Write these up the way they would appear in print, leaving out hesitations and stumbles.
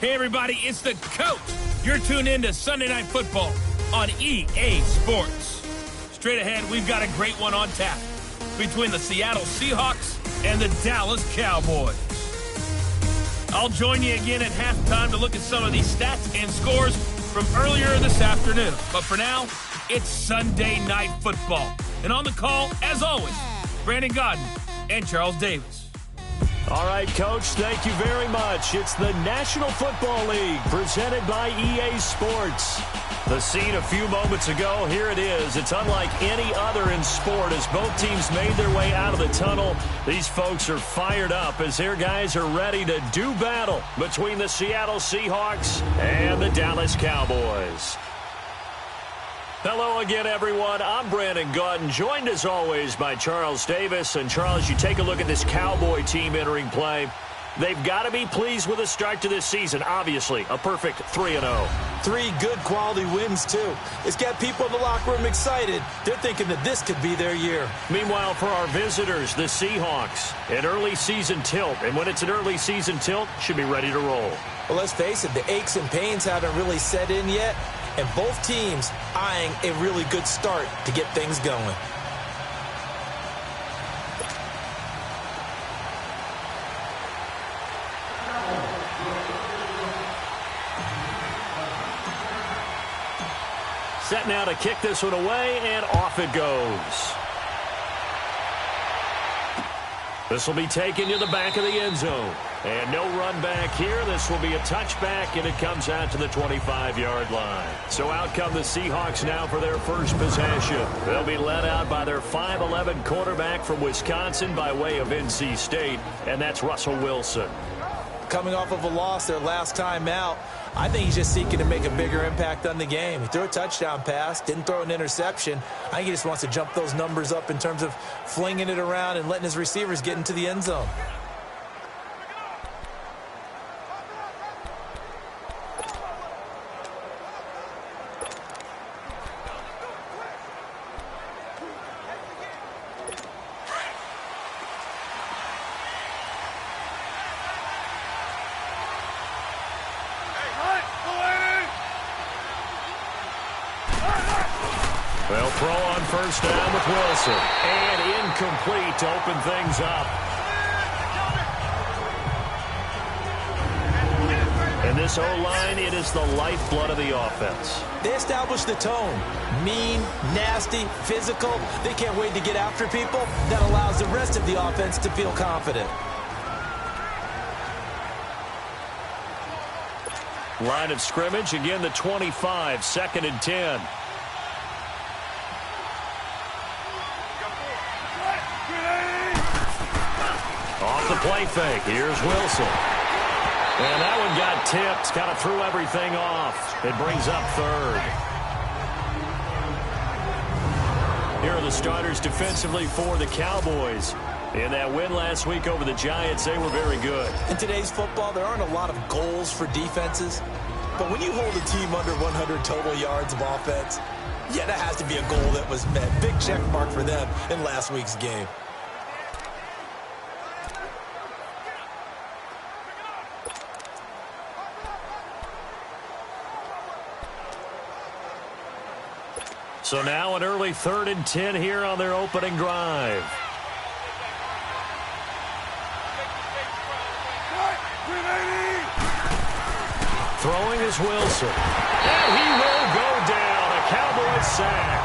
Hey, everybody, it's the coach. You're tuned in to Sunday Night Football on EA Sports. Straight ahead, we've got a great one on tap between the Seattle Seahawks and the Dallas Cowboys. I'll join you again at halftime to look at some of these stats and scores from earlier this afternoon. But for now, it's Sunday Night Football. And on the call, as always, Brandon Godden and Charles Davis. All right, Coach, thank you very much. It's the National Football League presented by EA Sports. The scene a few moments ago, here it is. It's unlike any other in sport as both teams made their way out of the tunnel. These folks are fired up as their guys are ready to do battle between the Seattle Seahawks and the Dallas Cowboys. Hello again, everyone. I'm Brandon Godden, joined as always by Charles Davis. And Charles, you take a look at this Cowboy team entering play. They've got to be pleased with the start to this season. Obviously, a perfect 3-0. 3 good quality wins, too. It's got people in the locker room excited. They're thinking that this could be their year. Meanwhile, for our visitors, the Seahawks, an early season tilt. And when it's an early season tilt, should be ready to roll. Well, let's face it, the aches and pains haven't really set in yet. And both teams eyeing a really good start to get things going. Set now to kick this one away, and off it goes. This will be taken to the back of the end zone. And no run back here. This will be a touchback, and it comes out to the 25-yard line. So out come the Seahawks now for their first possession. They'll be led out by their 5'11 quarterback from Wisconsin by way of NC State, and that's Russell Wilson. Coming off of a loss their last time out, I think he's just seeking to make a bigger impact on the game. He threw a touchdown pass, didn't throw an interception. I think he just wants to jump those numbers up in terms of flinging it around and letting his receivers get into the end zone. They'll throw on first down with Wilson. And incomplete to open things up. And this O-line, it is the lifeblood of the offense. They establish the tone. Mean, nasty, physical. They can't wait to get after people. That allows the rest of the offense to feel confident. Line of scrimmage, again the 25, 2nd and 10. Off the play fake, here's Wilson. And that one got tipped, kind of threw everything off. It brings up 3rd. Here are the starters defensively for the Cowboys. In that win last week over the Giants, they were very good. In today's football, there aren't a lot of goals for defenses. But when you hold a team under 100 total yards of offense, yeah, that has to be a goal that was met. Big check mark for them in last week's game. So now an early 3rd and 10 here on their opening drive. Throwing is Wilson. And he will go down. A Cowboys sack.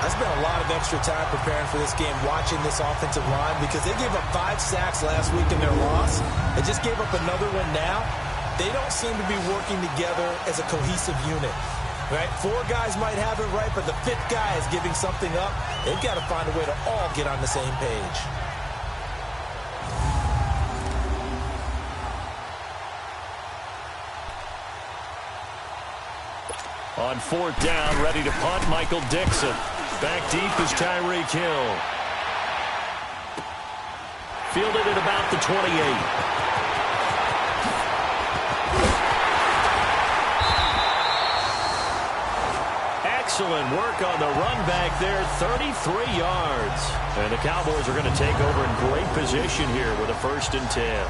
I spent a lot of extra time preparing for this game, watching this offensive line, because they gave up 5 sacks last week in their loss. They just gave up another one now. They don't seem to be working together as a cohesive unit. Right? 4 guys might have it right, but the 5th guy is giving something up. They've got to find a way to all get on the same page. On 4th down, ready to punt, Michael Dixon. Back deep is Tyreek Hill. Fielded at about the 28. Excellent work on the run back there, 33 yards. And the Cowboys are going to take over in great position here with a 1st and 10.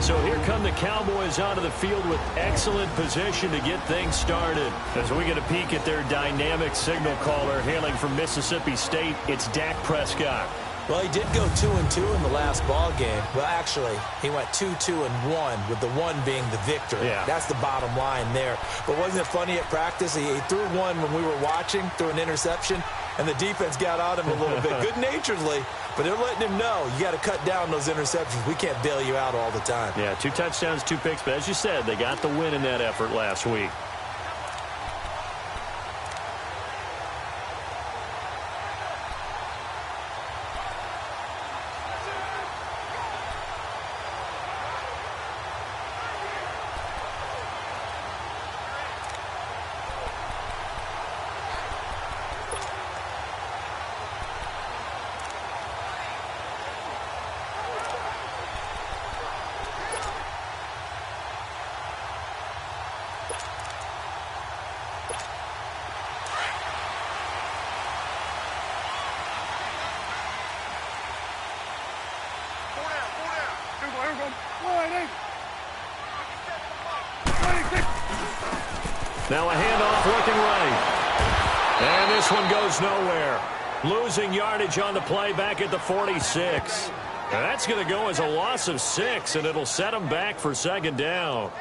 So here come the Cowboys onto the field with excellent position to get things started. As we get a peek at their dynamic signal caller hailing from Mississippi State, it's Dak Prescott. Well, he did go 2-2 in the last ball game. Well, actually, he went 2-2-1, with the one being the victory. Yeah. That's the bottom line there. But wasn't it funny at practice? He threw one when we were watching, threw an interception, and the defense got on him a little bit, good-naturedly. But they're letting him know, you got to cut down those interceptions. We can't bail you out all the time. Yeah, 2 touchdowns, 2 picks. But as you said, they got the win in that effort last week. Now a handoff looking right. And this one goes nowhere. Losing yardage on the play back at the 46. And that's going to go as a loss of 6, and it'll set them back for second down.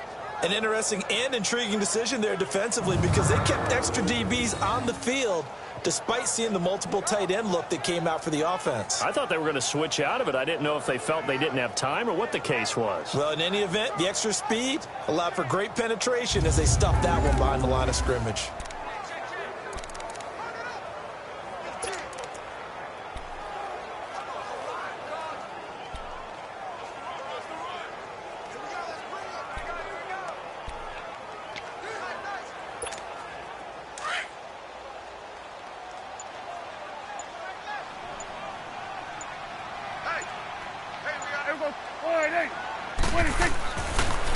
An interesting and intriguing decision there defensively, because they kept extra DBs on the field despite seeing the multiple tight end look that came out for the offense. I thought they were going to switch out of it. I didn't know if they felt they didn't have time or what the case was. Well, in any event, the extra speed allowed for great penetration as they stuffed that one behind the line of scrimmage.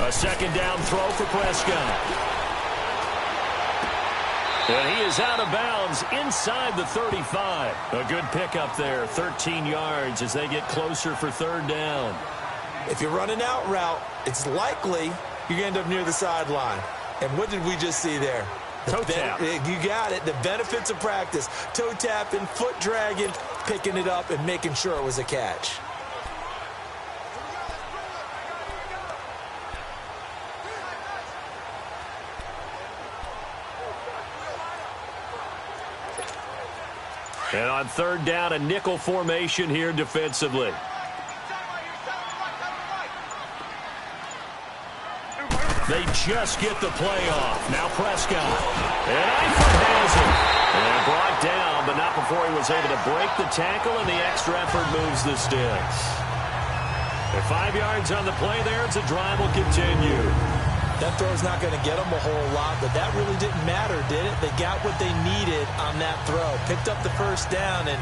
A second down throw for Prescott. And he is out of bounds inside the 35. A good pickup there, 13 yards as they get closer for third down. If you run an out route, it's likely you're going to end up near the sideline. And what did we just see there? Toe tap. You got it. The benefits of practice. Toe tapping, foot dragging, picking it up, and making sure it was a catch. And on third down, a nickel formation here defensively. They just get the play off. Now Prescott. And Eifert has it. And brought down, but not before he was able to break the tackle, and the extra effort moves the sticks. At 5 yards on the play there, it's a drive will continue. That throw's not going to get them a whole lot, but that really didn't matter, did it? They got what they needed on that throw. Picked up the first down, and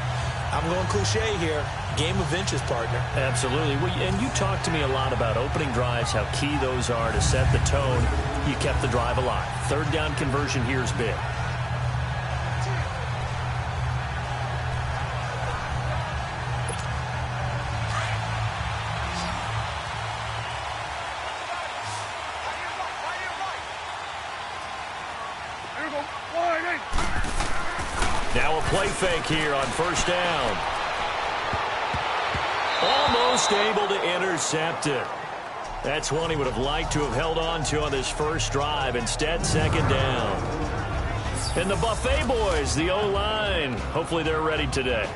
I'm going cliche here. Game of inches, partner. Absolutely. And you talked to me a lot about opening drives, how key those are to set the tone. You kept the drive alive. Third down conversion here is big. Now a play fake here on first down. Almost able to intercept it. That's one he would have liked to have held on to on this first drive. Instead, second down. And the Buffet boys, the O-line, hopefully they're ready today.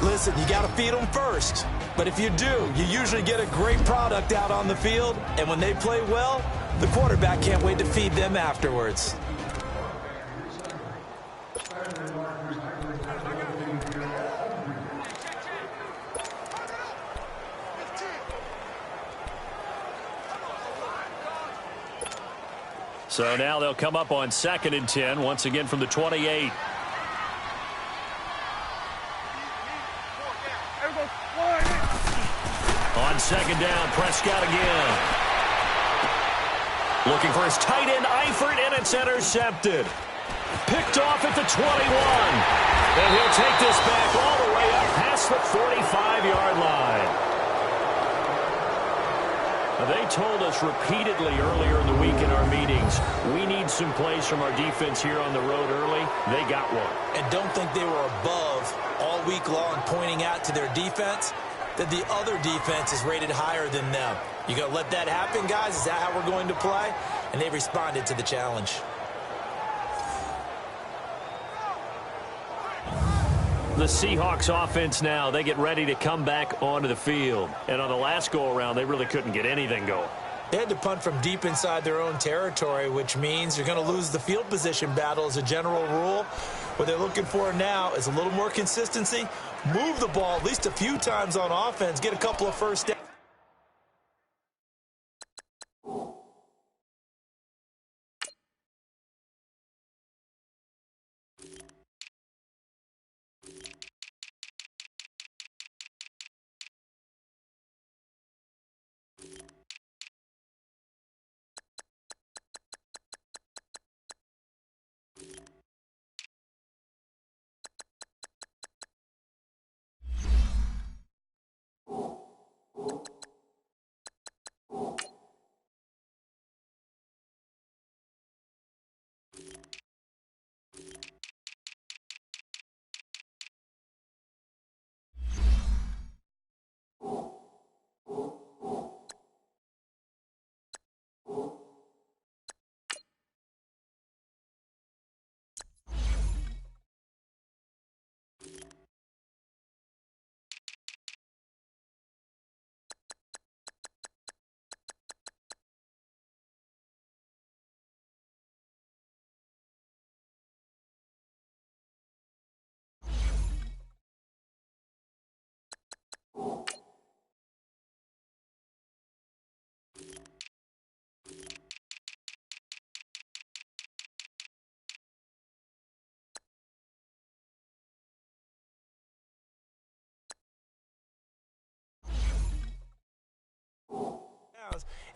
Listen, you got to feed them first. But if you do, you usually get a great product out on the field. And when they play well, the quarterback can't wait to feed them afterwards. So now they'll come up on 2nd and 10, once again from the 28. On second down, Prescott again. Looking for his tight end, Eifert, and it's intercepted. Picked off at the 21. And he'll take this back all the way up past the 45-yard line. They told us repeatedly earlier in the week in our meetings, we need some plays from our defense here on the road early. They got one. And don't think they were above all week long pointing out to their defense that the other defense is rated higher than them. You going to let that happen, guys? Is that how we're going to play? And they responded to the challenge. The Seahawks offense now, they get ready to come back onto the field. And on the last go-around, they really couldn't get anything going. They had to punt from deep inside their own territory, which means you're going to lose the field position battle as a general rule. What they're looking for now is a little more consistency. Move the ball at least a few times on offense. Get a couple of first downs.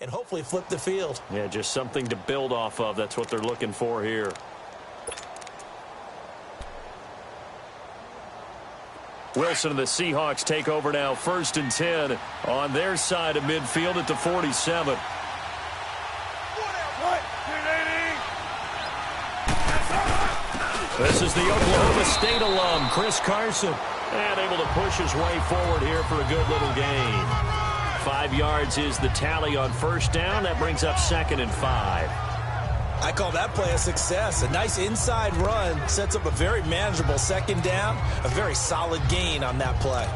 And hopefully flip the field. Yeah, just something to build off of. That's what they're looking for here. Wilson and the Seahawks take over now, 1st and 10 on their side of midfield at the 47. This is the Oklahoma State alum, Chris Carson, and able to push his way forward here for a good little gain. 5 yards is the tally on 1st down. That brings up 2nd and 5. I call that play a success. A nice inside run sets up a very manageable 2nd down. A very solid gain on that play.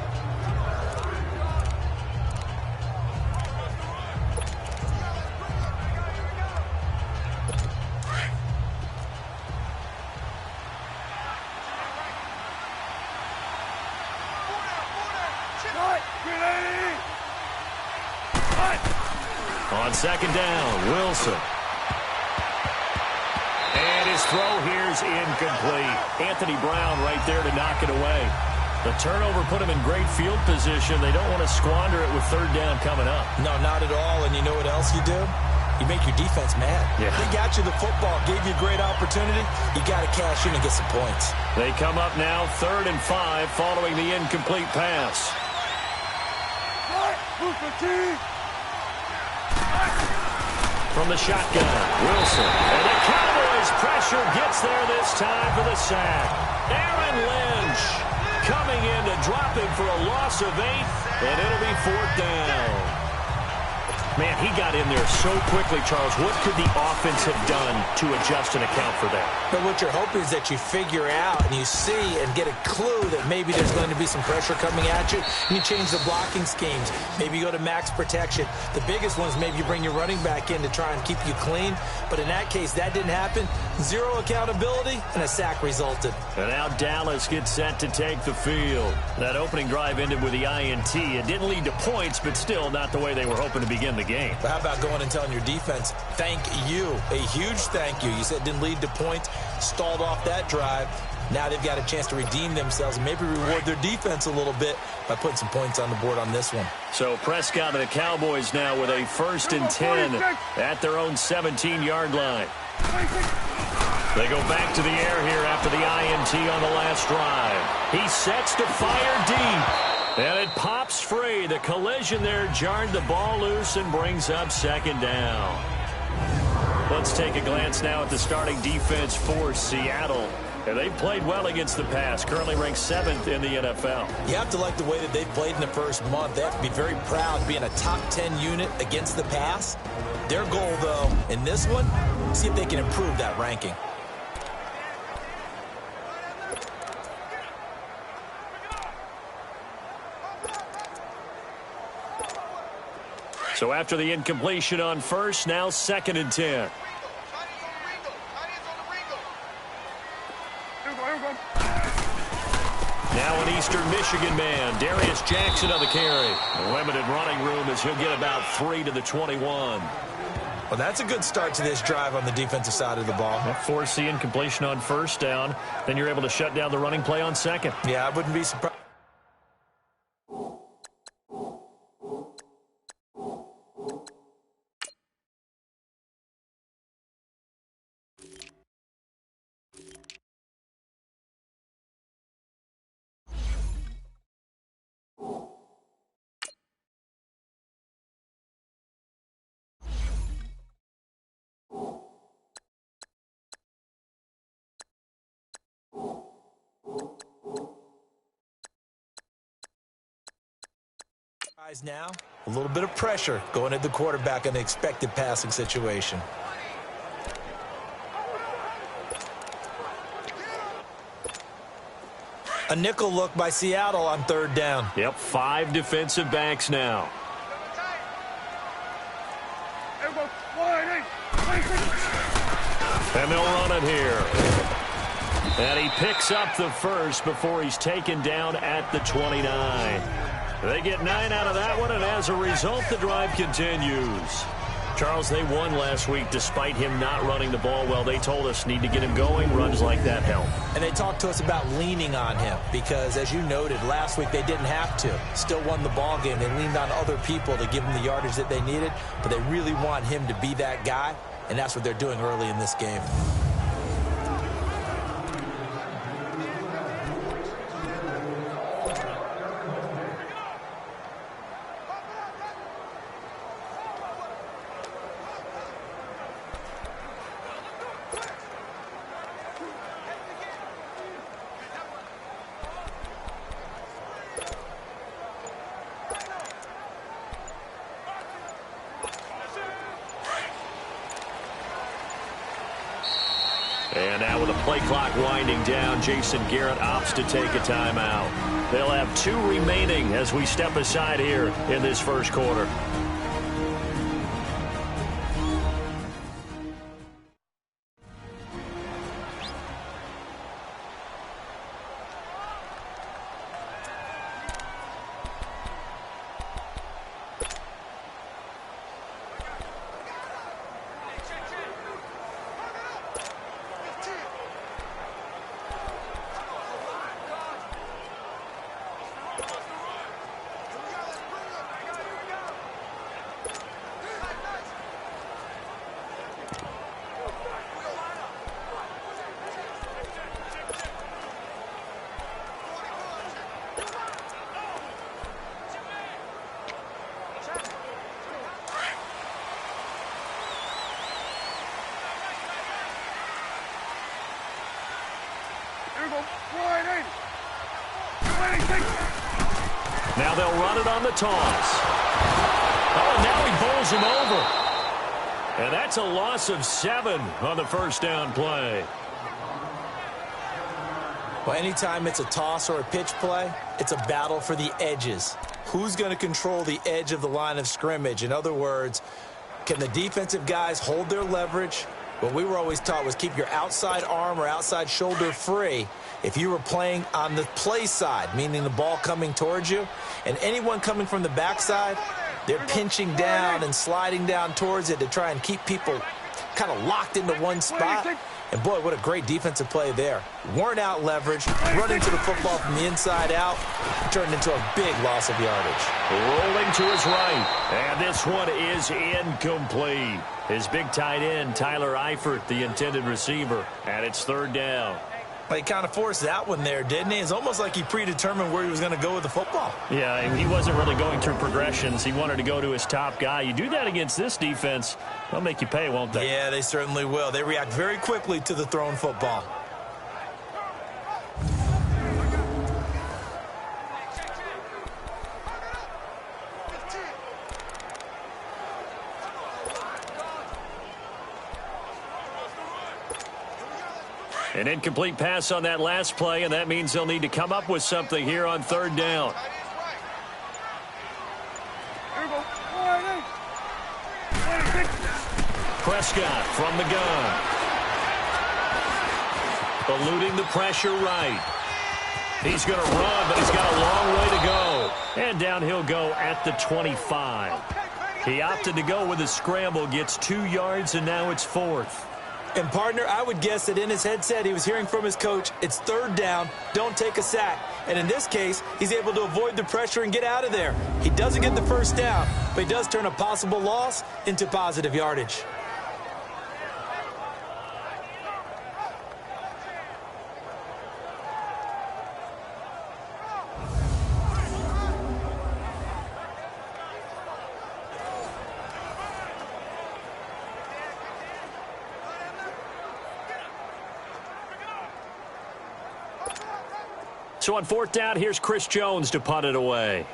On 2nd down, Wilson. And his throw here's incomplete. Anthony Brown right there to knock it away. The turnover put him in great field position. They don't want to squander it with 3rd down coming up. No, not at all. And you know what else you do? You make your defense mad. Yeah. They got you the football, gave you a great opportunity. You got to cash in and get some points. They come up now 3rd and 5 following the incomplete pass. From the shotgun, Wilson. And the Cowboys pressure gets there this time for the sack. Aaron Lynch coming in to drop him for a loss of 8, and it'll be 4th down. Man, he got in there so quickly, Charles. What could the offense have done to adjust and account for that? But what you're hoping is that you figure out and you see and get a clue that maybe there's going to be some pressure coming at you. And you change the blocking schemes. Maybe you go to max protection. The biggest one is maybe you bring your running back in to try and keep you clean. But in that case, that didn't happen. 0 accountability, and a sack resulted. And now Dallas gets set to take the field. That opening drive ended with the INT. It didn't lead to points, but still not the way they were hoping to begin the game. But how about going and telling your defense, thank you, a huge thank you. You said it didn't lead to points, stalled off that drive. Now they've got a chance to redeem themselves and maybe reward their defense a little bit by putting some points on the board on this one. So Prescott and the Cowboys now with a 1st and 10 at their own 17-yard line. They go back to the air here after the INT on the last drive. He sets to fire deep, and it pops free. The collision there jarred the ball loose and brings up second down. Let's take a glance now at the starting defense for Seattle. And they've played well against the pass, currently ranked 7th in the NFL. You have to like the way that they've played in the first month. They have to be very proud being a top 10 unit against the pass. Their goal, though, in this one, see if they can improve that ranking. So after the incompletion on first, now 2nd and 10. Now an Eastern Michigan man, Darius Jackson on the carry. Limited running room as he'll get about 3 to the 21. Well, that's a good start to this drive on the defensive side of the ball. Force the incompletion on first down. Then you're able to shut down the running play on second. Yeah, I wouldn't be surprised. Now, a little bit of pressure going at the quarterback in the expected passing situation. A nickel look by Seattle on 3rd down. Yep, 5 defensive backs now. And they'll run it here. And he picks up the first before he's taken down at the 29. They get 9 out of that one, and as a result, the drive continues. Charles, they won last week despite him not running the ball well. They told us need to get him going. Runs like that help. And they talked to us about leaning on him because, as you noted, last week they didn't have to. Still won the ball game. They leaned on other people to give them the yardage that they needed, but they really want him to be that guy, and that's what they're doing early in this game. And now with the play clock winding down, Jason Garrett opts to take a timeout. They'll have 2 remaining as we step aside here in this first quarter. Now they'll run it on the toss. Oh, and now he bowls him over. And that's a loss of 7 on the first down play. Well, anytime it's a toss or a pitch play, it's a battle for the edges. Who's going to control the edge of the line of scrimmage? In other words, can the defensive guys hold their leverage? What we were always taught was keep your outside arm or outside shoulder free if you were playing on the play side, meaning the ball coming towards you. And anyone coming from the backside, they're pinching down and sliding down towards it to try and keep people kind of locked into one spot. And, boy, what a great defensive play there. Weren't out leverage, run into the football from the inside out, turned into a big loss of yardage. Rolling to his right, and this one is incomplete. His big tight end, Tyler Eifert, the intended receiver, and it's 3rd down. He kind of forced that one there, didn't he? It's almost like he predetermined where he was going to go with the football. Yeah, he wasn't really going through progressions. He wanted to go to his top guy. You do that against this defense, they'll make you pay, won't they? Yeah, they certainly will. They react very quickly to the thrown football. An incomplete pass on that last play, and that means they'll need to come up with something here on third down. Prescott from the gun. Eluding the pressure right. He's going to run, but he's got a long way to go. And down he'll go at the 25. He opted to go with a scramble, gets 2 yards, and now it's 4th. And, partner, I would guess that in his headset he was hearing from his coach, it's third down, don't take a sack. And in this case, he's able to avoid the pressure and get out of there. He doesn't get the first down, but he does turn a possible loss into positive yardage. So on 4th down, here's Chris Jones to punt it away.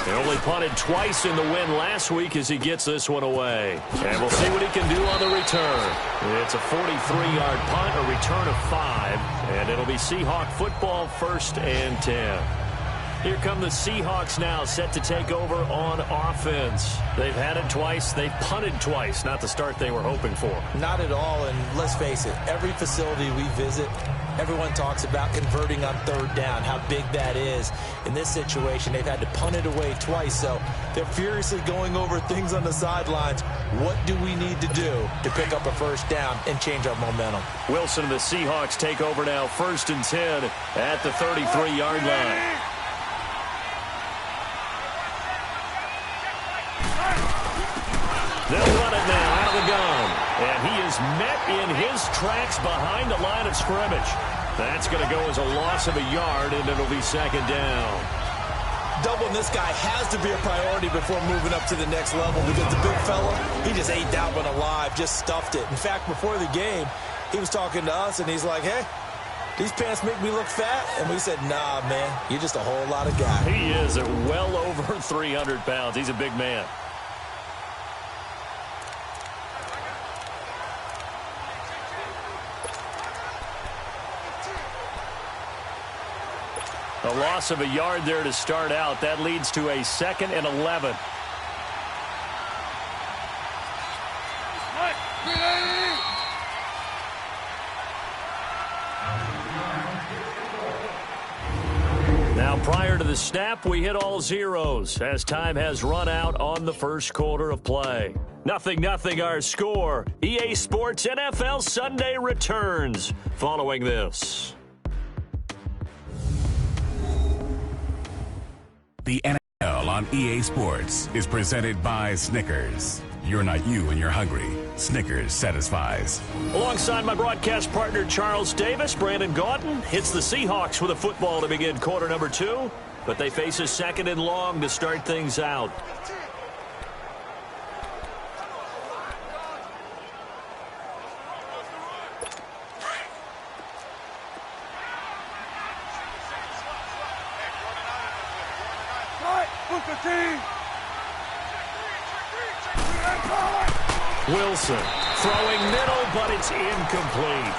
They only punted twice in the win last week as he gets this one away. And we'll see what he can do on the return. It's a 43-yard punt, a return of 5, and it'll be Seahawk football, 1st and 10. Here come the Seahawks now, set to take over on offense. They've had it twice. They've punted twice. Not the start they were hoping for. Not at all, and let's face it, every facility we visit, everyone talks about converting on third down, how big that is. In this situation, they've had to punt it away twice, so they're furiously going over things on the sidelines. What do we need to do to pick up a first down and change our momentum? Wilson and the Seahawks take over now, 1st and 10 at the 33-yard line. They'll run it now out of the gun. And he is met in his tracks behind the line of scrimmage. That's going to go as a loss of a yard, and it'll be 2nd down. Doubling this guy has to be a priority before moving up to the next level because the big fella, he just ate that one alive, just stuffed it. In fact, before the game, he was talking to us, and he's like, hey, these pants make me look fat. And we said, nah, man, you're just a whole lot of guy. He is at well over 300 pounds. He's a big man. A loss of a yard there to start out. That leads to a 2nd and 11. Now, prior to the snap, we hit all zeros as time has run out on the first quarter of play. 0-0 our score. EA Sports NFL Sunday returns following this. The NFL on EA Sports is presented by Snickers. You're not you when you're hungry. Snickers satisfies. Alongside my broadcast partner Charles Davis, Brandon Gaudin hits the Seahawks with a football to begin quarter number 2, but they face a 2nd and long to start things out. Wilson throwing middle, but it's incomplete.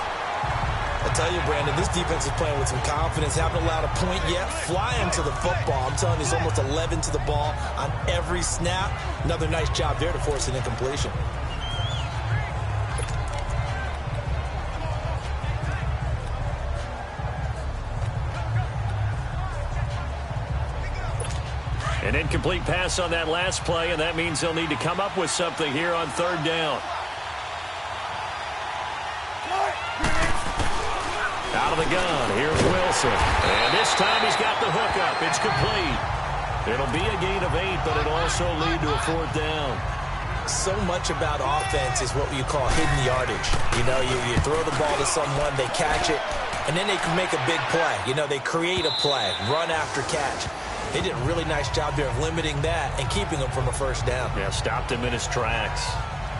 I tell you, Brandon, this defense is playing with some confidence. Haven't allowed a point yet. Flying to the football. I'm telling you, it's almost 11 to the ball on every snap. Another nice job there to force an incompletion. An incomplete pass on that last play, and that means they'll need to come up with something here on 3rd down. Out of the gun, here's Wilson. And this time he's got the hookup. It's complete. It'll be a gain of 8, but it'll also lead to a 4th down. So much about offense is what you call hidden yardage. You know, you throw the ball to someone, they catch it, and then they can make a big play. You know, they create a play, run after catch. They did a really nice job there of limiting that and keeping him from a 1st down. Yeah, stopped him in his tracks.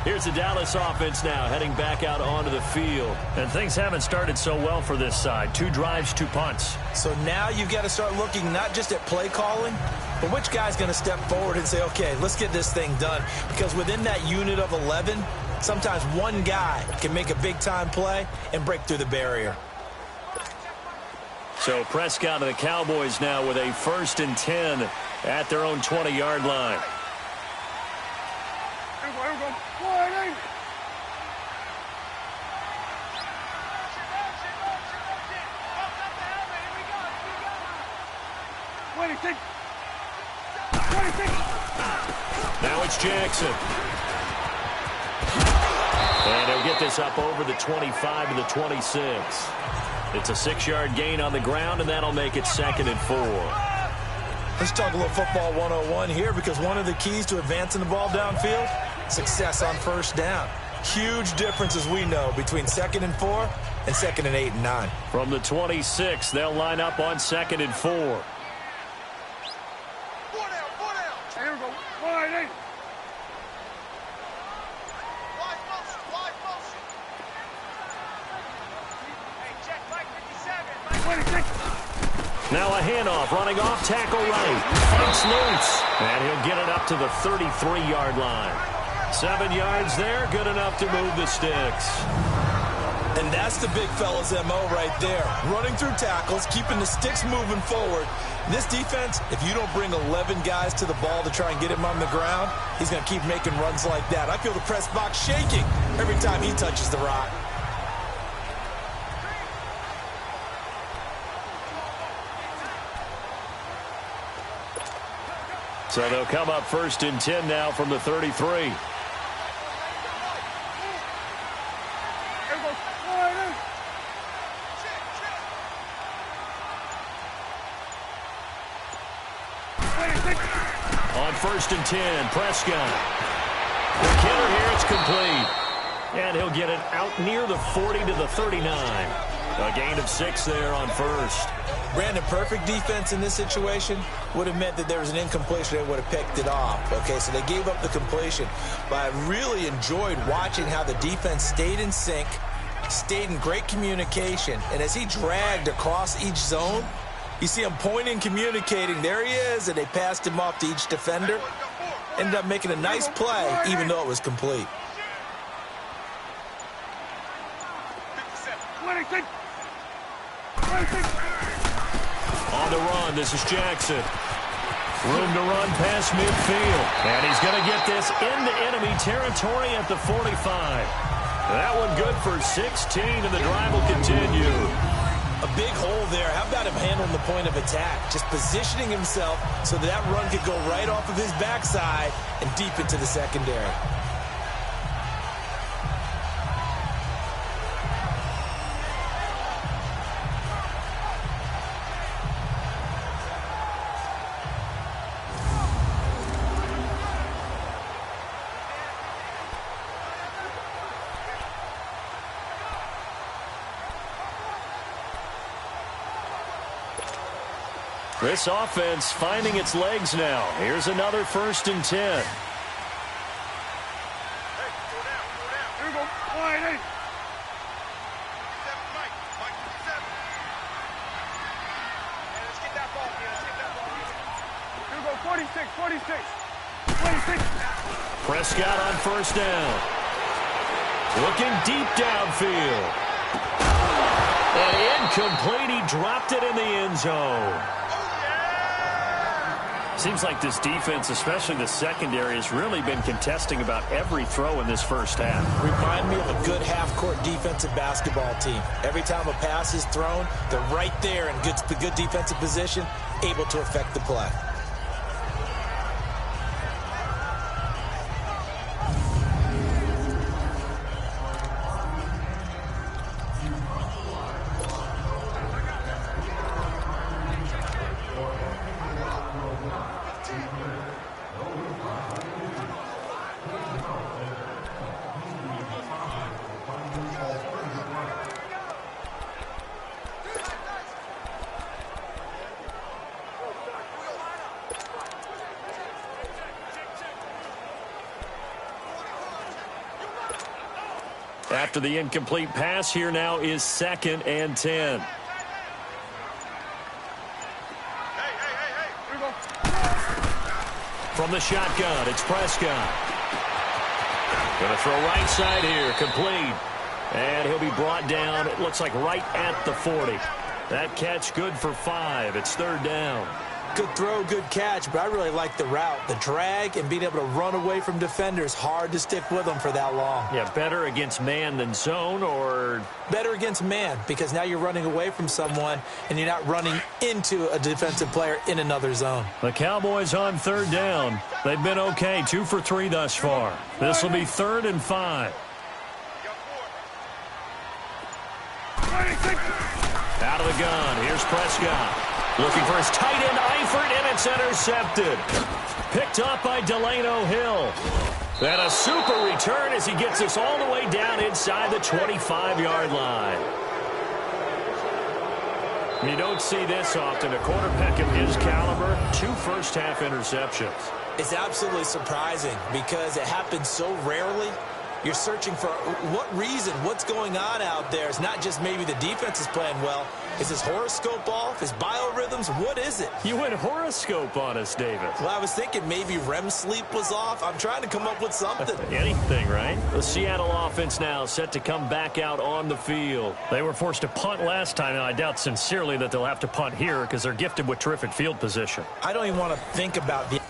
Here's the Dallas offense now, heading back out onto the field. And things haven't started so well for this side. 2 drives, 2 punts. So now you've got to start looking not just at play calling, but which guy's going to step forward and say, okay, let's get this thing done. Because within that unit of 11, sometimes one guy can make a big-time play and break through the barrier. So Prescott and the Cowboys now with a 1st and 10 at their own 20-yard line. Now it's Jackson. And he'll get this up over the 25 to the 26. It's a 6-yard gain on the ground, and that'll make it 2nd and 4. Let's talk a little football 101 here, because one of the keys to advancing the ball downfield, success on 1st down. Huge difference, as we know, between 2nd and 4 and 2nd and 8 and 9. From the 26, they'll line up on 2nd and 4. Now a handoff, running off, tackle right. Fights loose, and he'll get it up to the 33-yard line. 7 yards there, good enough to move the sticks. And that's the big fella's MO right there. Running through tackles, keeping the sticks moving forward. This defense, if you don't bring 11 guys to the ball to try and get him on the ground, he's going to keep making runs like that. I feel the press box shaking every time he touches the rock. So they'll come up 1st and 10 now from the 33. On 1st and 10, Prescott. The killer here, it's complete. And he'll get it out near the 40 to the 39. A gain of 6 there on 1st. Brandon, perfect defense in this situation would have meant that there was an incompletion. They would have picked it off. Okay, so they gave up the completion. But I really enjoyed watching how the defense stayed in sync, stayed in great communication. And as he dragged across each zone, you see him pointing, communicating. There he is, and they passed him off to each defender. Ended up making a nice play, even though it was complete. On the run, this is Jackson. Room to run past midfield. And he's going to get this into enemy territory at the 45. That one good for 16, and the drive will continue. A big hole there. How about him handling the point of attack? Just positioning himself so that run could go right off of his backside and deep into the secondary. This offense finding its legs now. Here's another 1st and 10. Prescott on 1st down. Looking deep downfield. And incomplete. He dropped it in the end zone. Seems like this defense, especially the secondary, has really been contesting about every throw in this 1st half. Remind me of a good half-court defensive basketball team. Every time a pass is thrown, they're right there in good defensive position, able to affect the play. After the incomplete pass, here now is 2nd and 10. From the shotgun, it's Prescott. Going to throw right side here, complete. And he'll be brought down, it looks like right at the 40. That catch good for 5. It's 3rd down. Good throw, good catch, but I really like the route. The drag and being able to run away from defenders, hard to stick with them for that long. Yeah, better against man than zone, or? Better against man, because now you're running away from someone and you're not running into a defensive player in another zone. The Cowboys on 3rd down. They've been okay, 2 for 3 thus far. This will be 3rd and 5. Out of the gun, here's Prescott. Looking for his tight end, Eifert, and it's intercepted. Picked up by Delano Hill. And a super return as he gets us all the way down inside the 25-yard line. You don't see this often. A quarterback of his caliber, 2 first-half interceptions. It's absolutely surprising because it happens so rarely. You're searching for what reason, what's going on out there. It's not just maybe the defense is playing well. Is his horoscope off? His biorhythms? What is it? You went horoscope on us, David. Well, I was thinking maybe REM sleep was off. I'm trying to come up with something. Anything, right? The Seattle offense now set to come back out on the field. They were forced to punt last time, and I doubt sincerely that they'll have to punt here because they're gifted with terrific field position. I don't even want to think about the...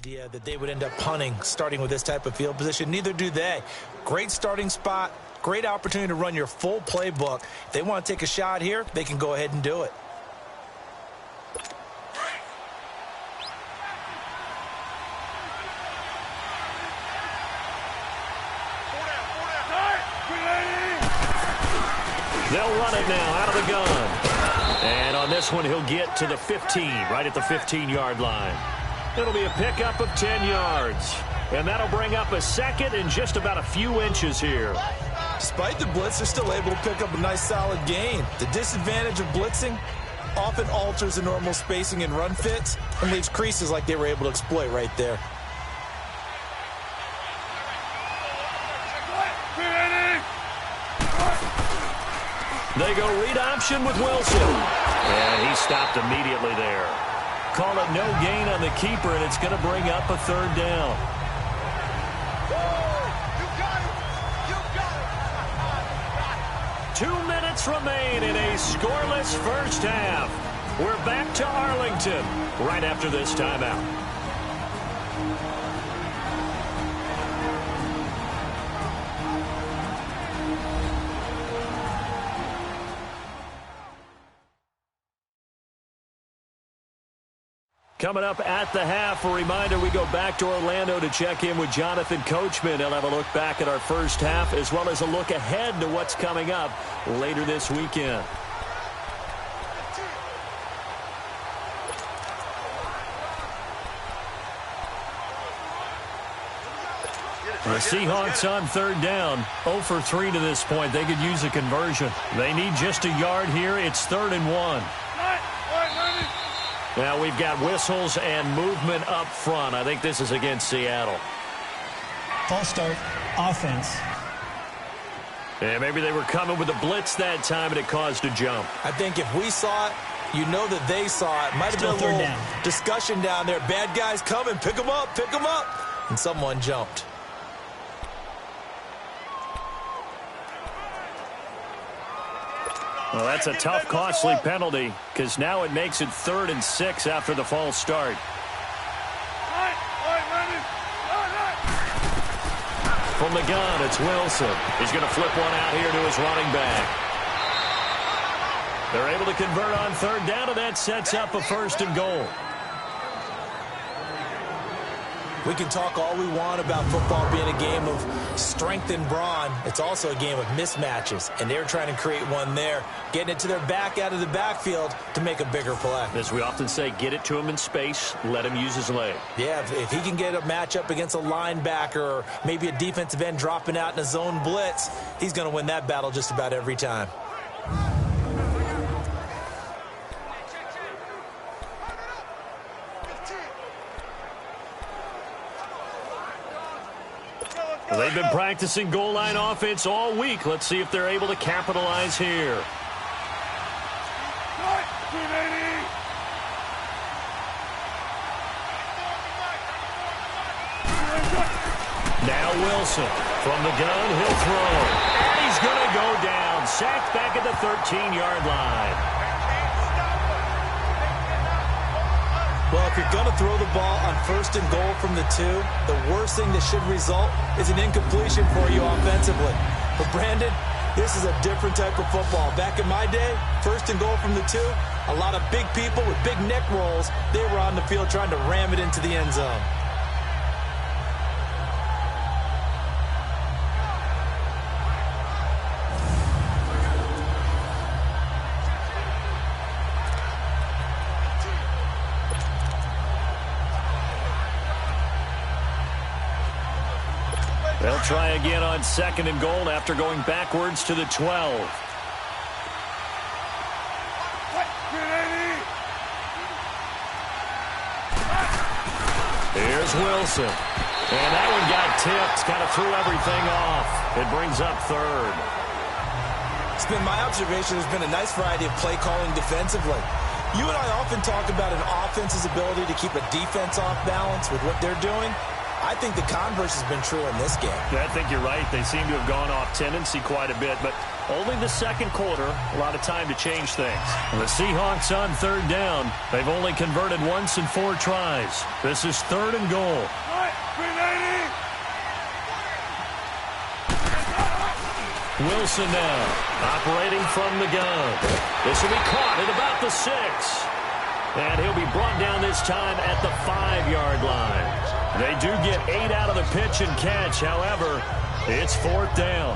idea that they would end up punting starting with this type of field position. Neither do they. Great starting spot, great opportunity to run your full playbook. If they want to take a shot here, they can go ahead and do it. They'll run it now out of the gun. And on this one, he'll get to the 15, right at the 15-yard line. It'll be a pickup of 10 yards. And that'll bring up a 2nd and just about a few inches here. Despite the blitz, they're still able to pick up a nice solid gain. The disadvantage of blitzing often alters the normal spacing and run fits and leaves creases like they were able to exploit right there. They go read option with Wilson. And he stopped immediately there. Call it no gain on the keeper, and it's going to bring up a 3rd down. You got it. 2 minutes remain in a scoreless first half. We're back to Arlington right after this timeout. Coming up at the half, a reminder, we go back to Orlando to check in with Jonathan Coachman. He'll have a look back at our first half as well as a look ahead to what's coming up later this weekend. The Seahawks on 3rd down, 0 for 3 to this point. They could use a conversion. They need just a yard here. It's 3rd and 1. Now we've got whistles and movement up front. I think this is against Seattle. False start, offense. Yeah, maybe they were coming with a blitz that time and it caused a jump. I think if we saw it, you know that they saw it. Might have been a little discussion down there. Bad guys coming, pick them up, pick them up. And someone jumped. Well, that's a tough, costly penalty because now it makes it 3rd and 6 after the false start. From the gun, it's Wilson. He's going to flip one out here to his running back. They're able to convert on 3rd down, and that sets up a 1st and goal. We can talk all we want about football being a game of strength and brawn. It's also a game of mismatches, and they're trying to create one there, getting it to their back out of the backfield to make a bigger play. As we often say, get it to him in space, let him use his leg. Yeah, if he can get a matchup against a linebacker or maybe a defensive end dropping out in a zone blitz, he's going to win that battle just about every time. They've been practicing goal line offense all week. Let's see if they're able to capitalize here. Now Wilson from the gun, he'll throw. And he's going to go down. Sacked back at the 13-yard line. Well, if you're going to throw the ball on 1st and goal from the 2, the worst thing that should result is an incompletion for you offensively. But, Brandon, this is a different type of football. Back in my day, 1st and goal from the 2, a lot of big people with big neck rolls, they were on the field trying to ram it into the end zone. They'll try again on 2nd and goal after going backwards to the 12. Here's Wilson. And that one got tipped. Kind of threw everything off. It brings up 3rd. It's been my observation there's been a nice variety of play calling defensively. You and I often talk about an offense's ability to keep a defense off balance with what they're doing. I think the converse has been true in this game. Yeah, I think you're right. They seem to have gone off tendency quite a bit, but only the 2nd quarter, a lot of time to change things. And the Seahawks on 3rd down. They've only converted once in 4 tries. This is 3rd and goal. Wilson now, operating from the gun. This will be caught at about the 6. And he'll be brought down this time at the 5-yard line. They do get 8 out of the pitch and catch. However, it's 4th down.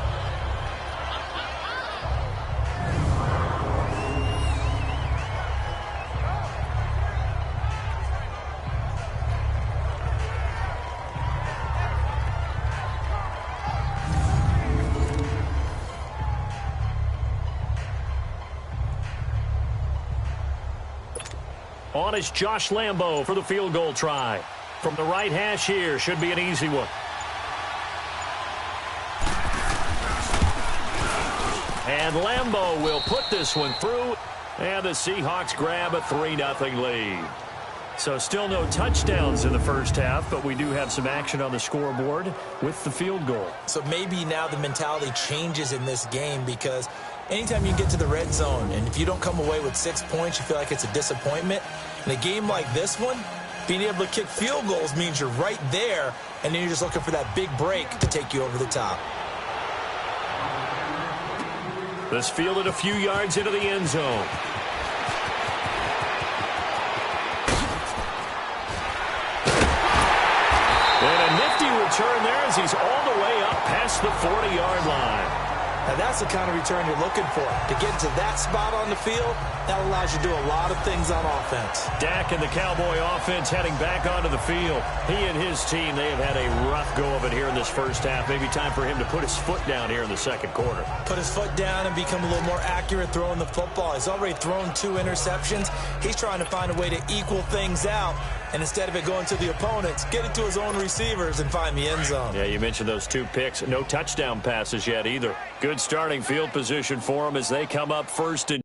On is Josh Lambo for the field goal try. From the right hash here, should be an easy one. And Lambo will put this one through, and the Seahawks grab a 3-0 lead. So still no touchdowns in the first half, but we do have some action on the scoreboard with the field goal. So maybe now the mentality changes in this game because anytime you get to the red zone and if you don't come away with 6 points, you feel like it's a disappointment. In a game like this one, being able to kick field goals means you're right there, and then you're just looking for that big break to take you over the top. This fielded a few yards into the end zone. And a nifty return there as he's all the way up past the 40-yard line. Now that's the kind of return you're looking for. To get to that spot on the field, that allows you to do a lot of things on offense. Dak and the Cowboy offense heading back onto the field. He and his team, they have had a rough go of it here in this first half. Maybe time for him to put his foot down here in the 2nd quarter. Put his foot down and become a little more accurate throwing the football. He's already thrown 2 interceptions. He's trying to find a way to equal things out. And instead of it going to the opponents, get it to his own receivers and find the end zone. Yeah, you mentioned those 2 picks. No touchdown passes yet either. Good starting field position for them as they come up 1st and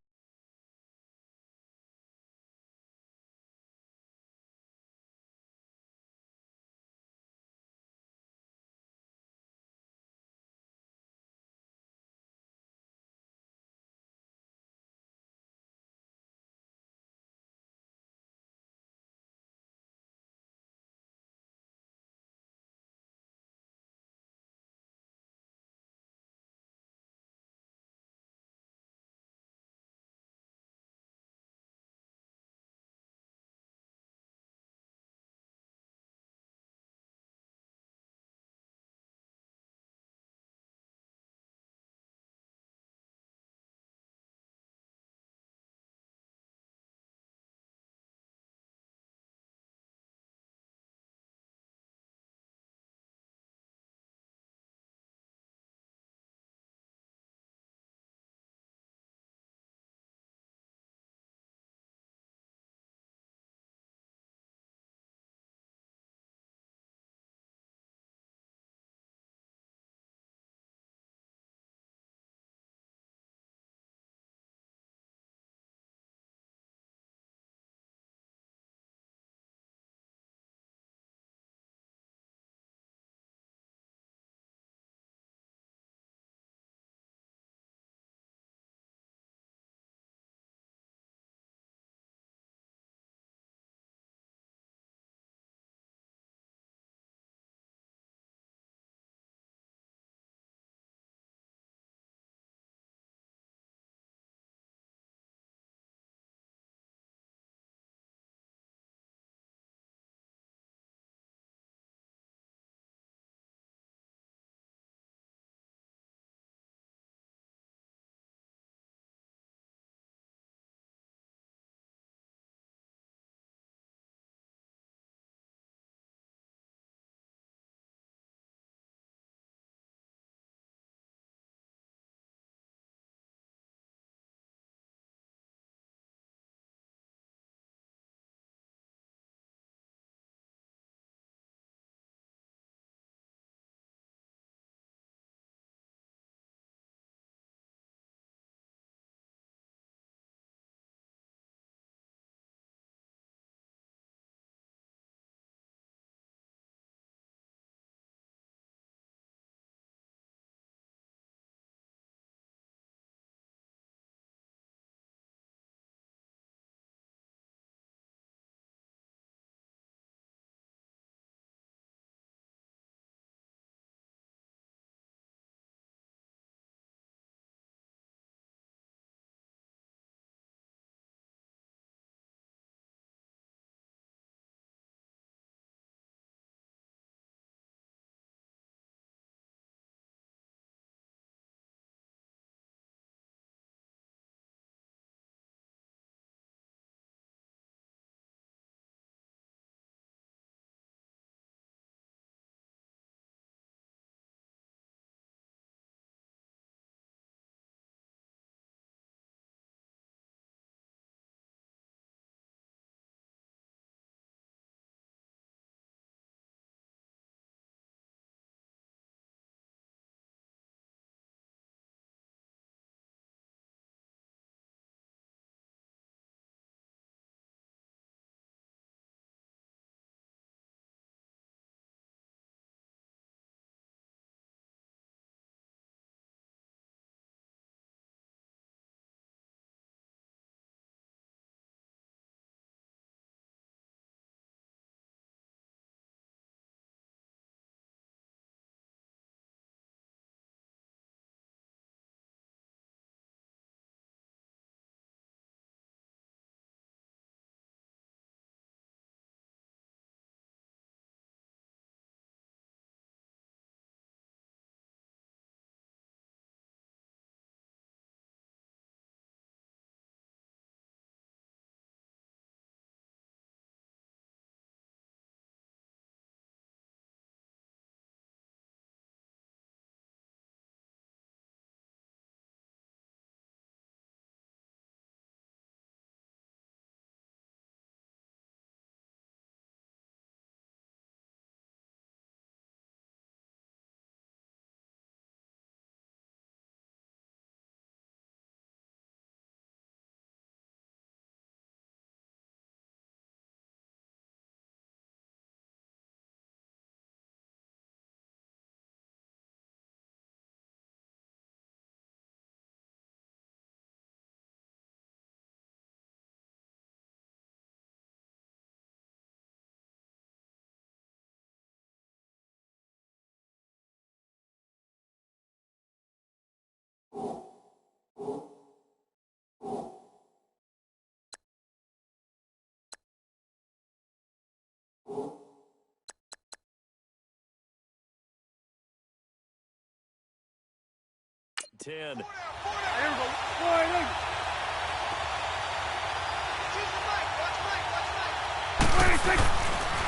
10.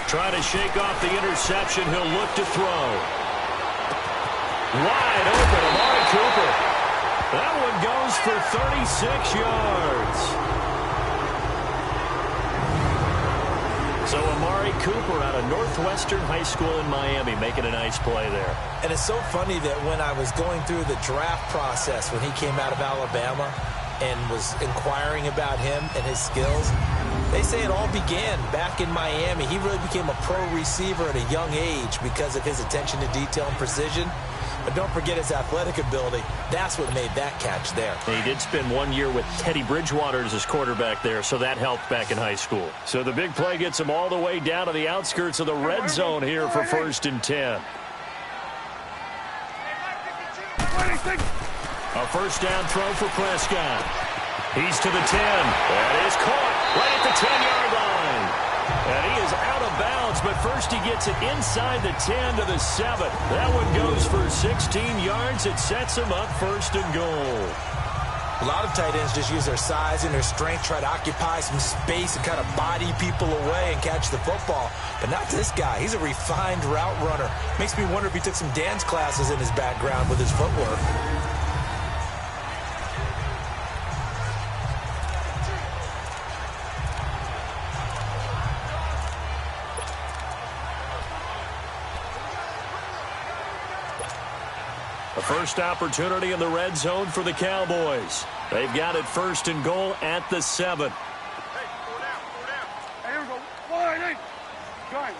Trying to shake off the interception. He'll look to throw. Wide open, Amari Cooper. That one goes for 36 yards. So Amari Cooper out of Northwestern High School in Miami making a nice play there. And it's so funny that when I was going through the draft process when he came out of Alabama and was inquiring about him and his skills, they say it all began back in Miami. He really became a pro receiver at a young age because of his attention to detail and precision. But don't forget his athletic ability. That's what made that catch there. He did spend 1 year with Teddy Bridgewater as his quarterback there, so that helped back in high school. So the big play gets him all the way down to the outskirts of the red zone here for 1st and 10. A first down throw for Prescott. He's to the 10. That is caught right at the 10-yard line. And he is out of bounds, but first he gets it inside the 10 to the 7. That one goes for 16 yards. It sets him up 1st and goal. A lot of tight ends just use their size and their strength, try to occupy some space and kind of body people away and catch the football. But not this guy. He's a refined route runner. Makes me wonder if he took some dance classes in his background with his footwork. The first opportunity in the red zone for the Cowboys. They've got it 1st and goal at the 7. Hey, go down. Hey, here we go. Wide, hey. Gun.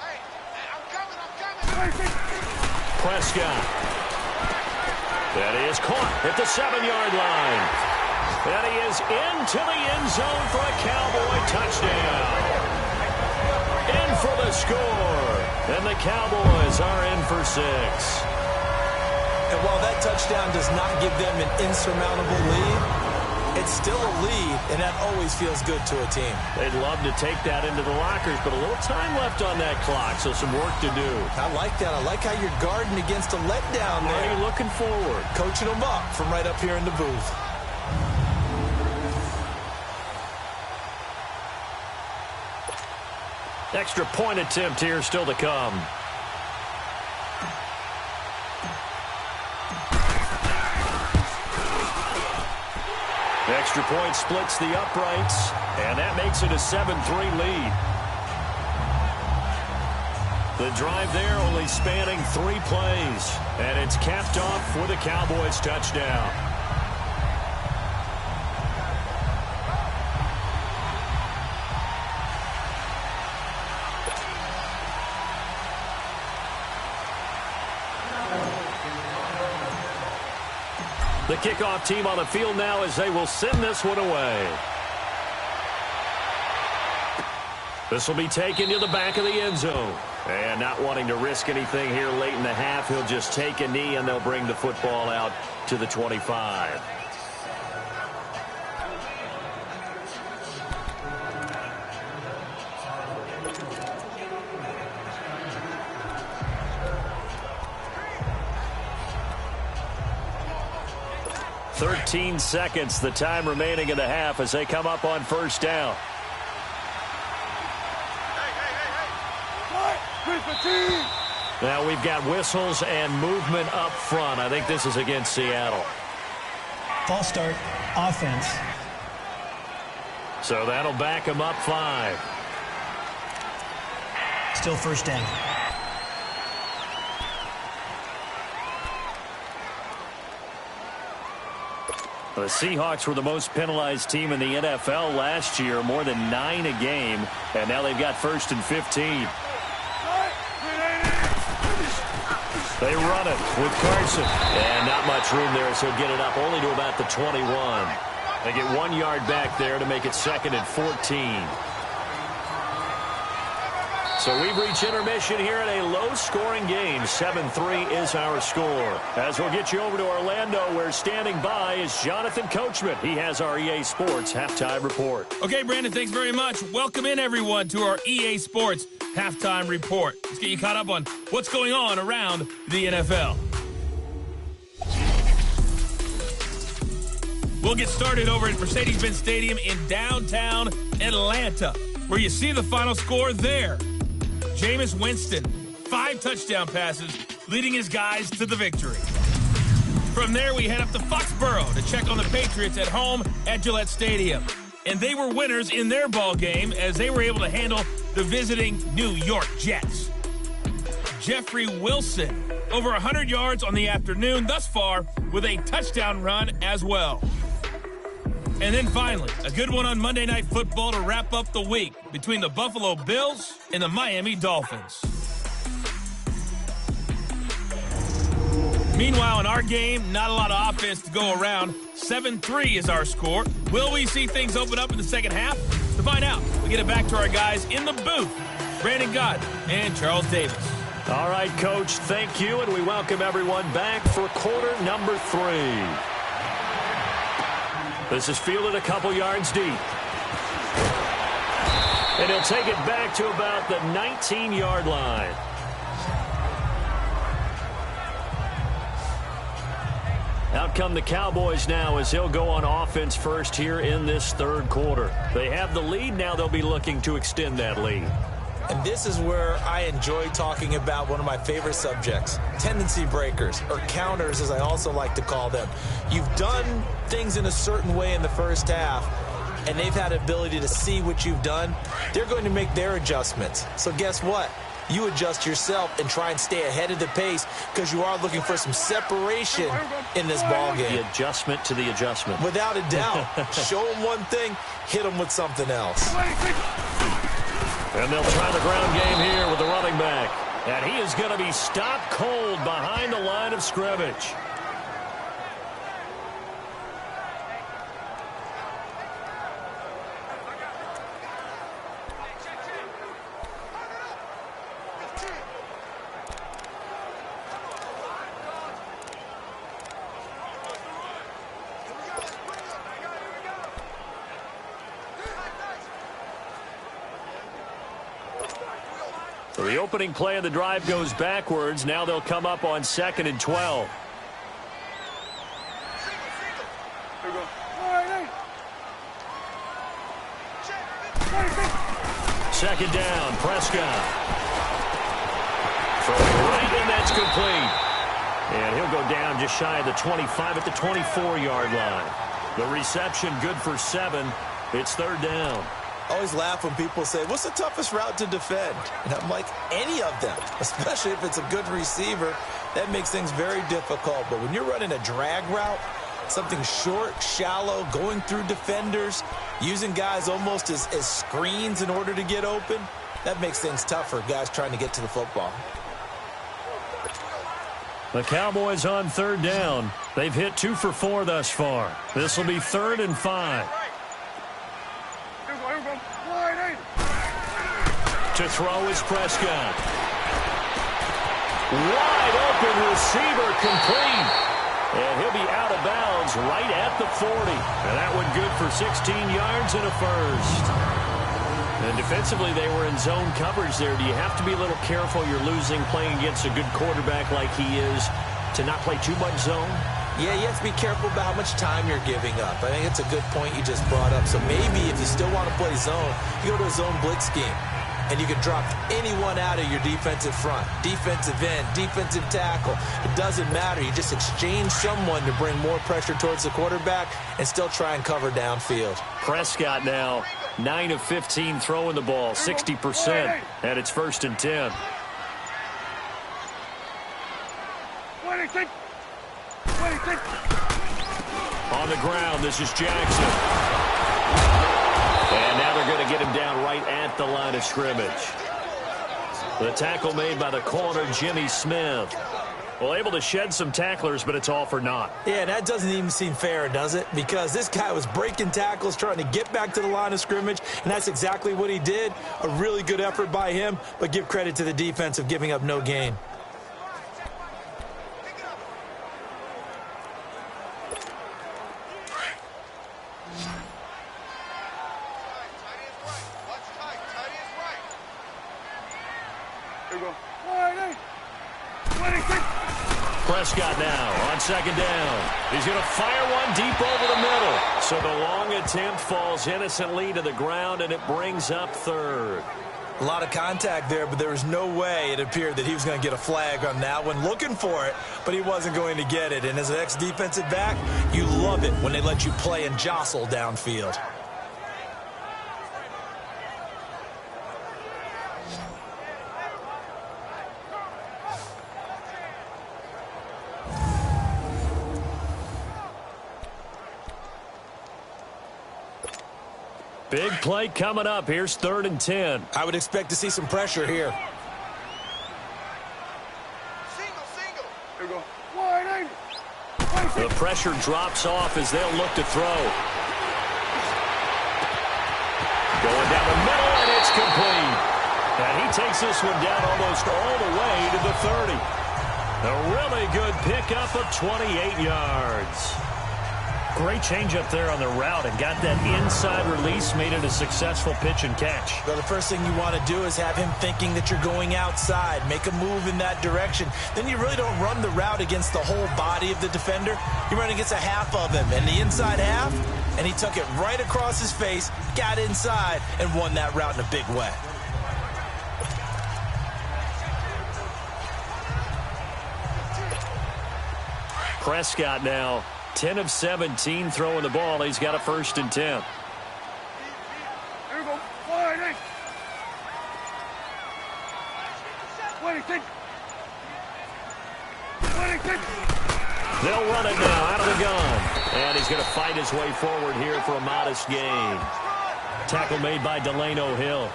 Hey, I'm coming. Prescott. That is caught at the 7-yard line. And he is into the end zone for a Cowboy touchdown. In for the score. And the Cowboys are in for 6. And while that touchdown does not give them an insurmountable lead, it's still a lead, and that always feels good to a team. They'd love to take that into the lockers, but a little time left on that clock, so some work to do. I like that. I like how you're guarding against a letdown there. Already looking forward. Coaching them up from right up here in the booth. Extra point attempt here still to come. The extra point splits the uprights, and that makes it a 7-3 lead. The drive there only spanning 3 plays, and it's capped off with a Cowboys touchdown. The kickoff team on the field now as they will send this one away. This will be taken to the back of the end zone. And not wanting to risk anything here late in the half, he'll just take a knee and they'll bring the football out to the 25. "13 seconds, the time remaining in the half as they come up on first down. Now we've got whistles and movement up front. I think this is against Seattle. False start, offense. So that'll back them up 5. Still first down. The Seahawks were the most penalized team in the NFL last year, more than 9 a game, and now they've got 1st and 15. They run it with Carson, and not much room there, so he'll get it up only to about the 21. They get 1 yard back there to make it 2nd and 14. So we've reached intermission here in a low-scoring game. 7-3 is our score. As we'll get you over to Orlando, where standing by is Jonathan Coachman. He has our EA Sports Halftime Report. Okay, Brandon, thanks very much. Welcome in, everyone, to our EA Sports Halftime Report. Let's get you caught up on what's going on around the NFL. We'll get started over at Mercedes-Benz Stadium in downtown Atlanta, where you see the final score there. Jameis Winston, 5 touchdown passes, leading his guys to the victory. From there, we head up to Foxborough to check on the Patriots at home at Gillette Stadium. And they were winners in their ball game as they were able to handle the visiting New York Jets. Jeffrey Wilson, over 100 yards on the afternoon thus far with a touchdown run as well. And then finally, a good one on Monday Night Football to wrap up the week between the Buffalo Bills and the Miami Dolphins. Meanwhile, in our game, not a lot of offense to go around. 7-3 is our score. Will we see things open up in the second half? To find out, we get it back to our guys in the booth, Brandon Gott and Charles Davis. All right, Coach, thank you, and we welcome everyone back for quarter number 3. This is fielded a couple yards deep. And he'll take it back to about the 19-yard line. Out come the Cowboys now as he'll go on offense first here in this third quarter. They have the lead. Now they'll be looking to extend that lead. And this is where I enjoy talking about one of my favorite subjects, tendency breakers, or counters as I also like to call them. You've done things in a certain way in the first half, and they've had the ability to see what you've done. They're going to make their adjustments. So guess what? You adjust yourself and try and stay ahead of the pace because you are looking for some separation in this ball game. The adjustment to the adjustment. Without a doubt. Show them one thing, hit them with something else. And they'll try the ground game here with the running back. And he is going to be stopped cold behind the line of scrimmage. So the opening play of the drive goes backwards. Now they'll come up on 2nd and 12. Second down, Prescott. Throwing right, and that's complete. And he'll go down just shy of the 25 at the 24-yard line. The reception good for 7. It's third down. I always laugh when people say, what's the toughest route to defend? And I'm like, any of them, especially if it's a good receiver. That makes things very difficult. But when you're running a drag route, something short, shallow, going through defenders, using guys almost as screens in order to get open, that makes things tough for guys trying to get to the football. The Cowboys on third down. They've hit 2 for 4 thus far. This will be 3rd and 5. To throw is Prescott. Wide open receiver complete. And he'll be out of bounds right at the 40. And that one good for 16 yards and a first. And defensively, they were in zone coverage there. Do you have to be a little careful? You're losing playing against a good quarterback like he is to not play too much zone? Yeah, you have to be careful about how much time you're giving up. I think it's a good point you just brought up. So maybe if you still want to play zone, you go to a zone blitz scheme. And you can drop anyone out of your defensive front, defensive end, defensive tackle. It doesn't matter. You just exchange someone to bring more pressure towards the quarterback and still try and cover downfield. Prescott now 9 of 15 throwing the ball, 60%, and it's 1st and 10. On the ground, this is Jackson. And now they're going to get him down right at the line of scrimmage. The tackle made by the corner, Jimmy Smith. Well, able to shed some tacklers, but it's all for naught. Yeah, that doesn't even seem fair, does it? Because this guy was breaking tackles, trying to get back to the line of scrimmage, and that's exactly what he did. A really good effort by him, but give credit to the defense of giving up no gain. Prescott now on second down. He's going to fire one deep over the middle. So the long attempt falls innocently to the ground, and it brings up third. A lot of contact there, but there was no way it appeared that he was going to get a flag on that one. Looking for it, but he wasn't going to get it. And as an ex-defensive back, you love it when they let you play and jostle downfield. Big play coming up. Here's 3rd and 10. I would expect to see some pressure here. Here we go. Wide in. The pressure drops off as they'll look to throw. Going down the middle, and it's complete. And he takes this one down almost all the way to the 30. A really good pickup of 28 yards. Great change up there on the route and got that inside release, made it a successful pitch and catch. Well, the first thing you want to do is have him thinking that you're going outside, make a move in that direction. Then you really don't run the route against the whole body of the defender. You run against a half of him, and the inside half, and he took it right across his face, got inside, and won that route in a big way. Prescott now 10 of 17 throwing the ball. He's got a 1st and 10. Here we go. Wide in. 26. 26. They'll run it now out of the gun. And he's going to fight his way forward here for a modest gain. Tackle made by Delano Hill.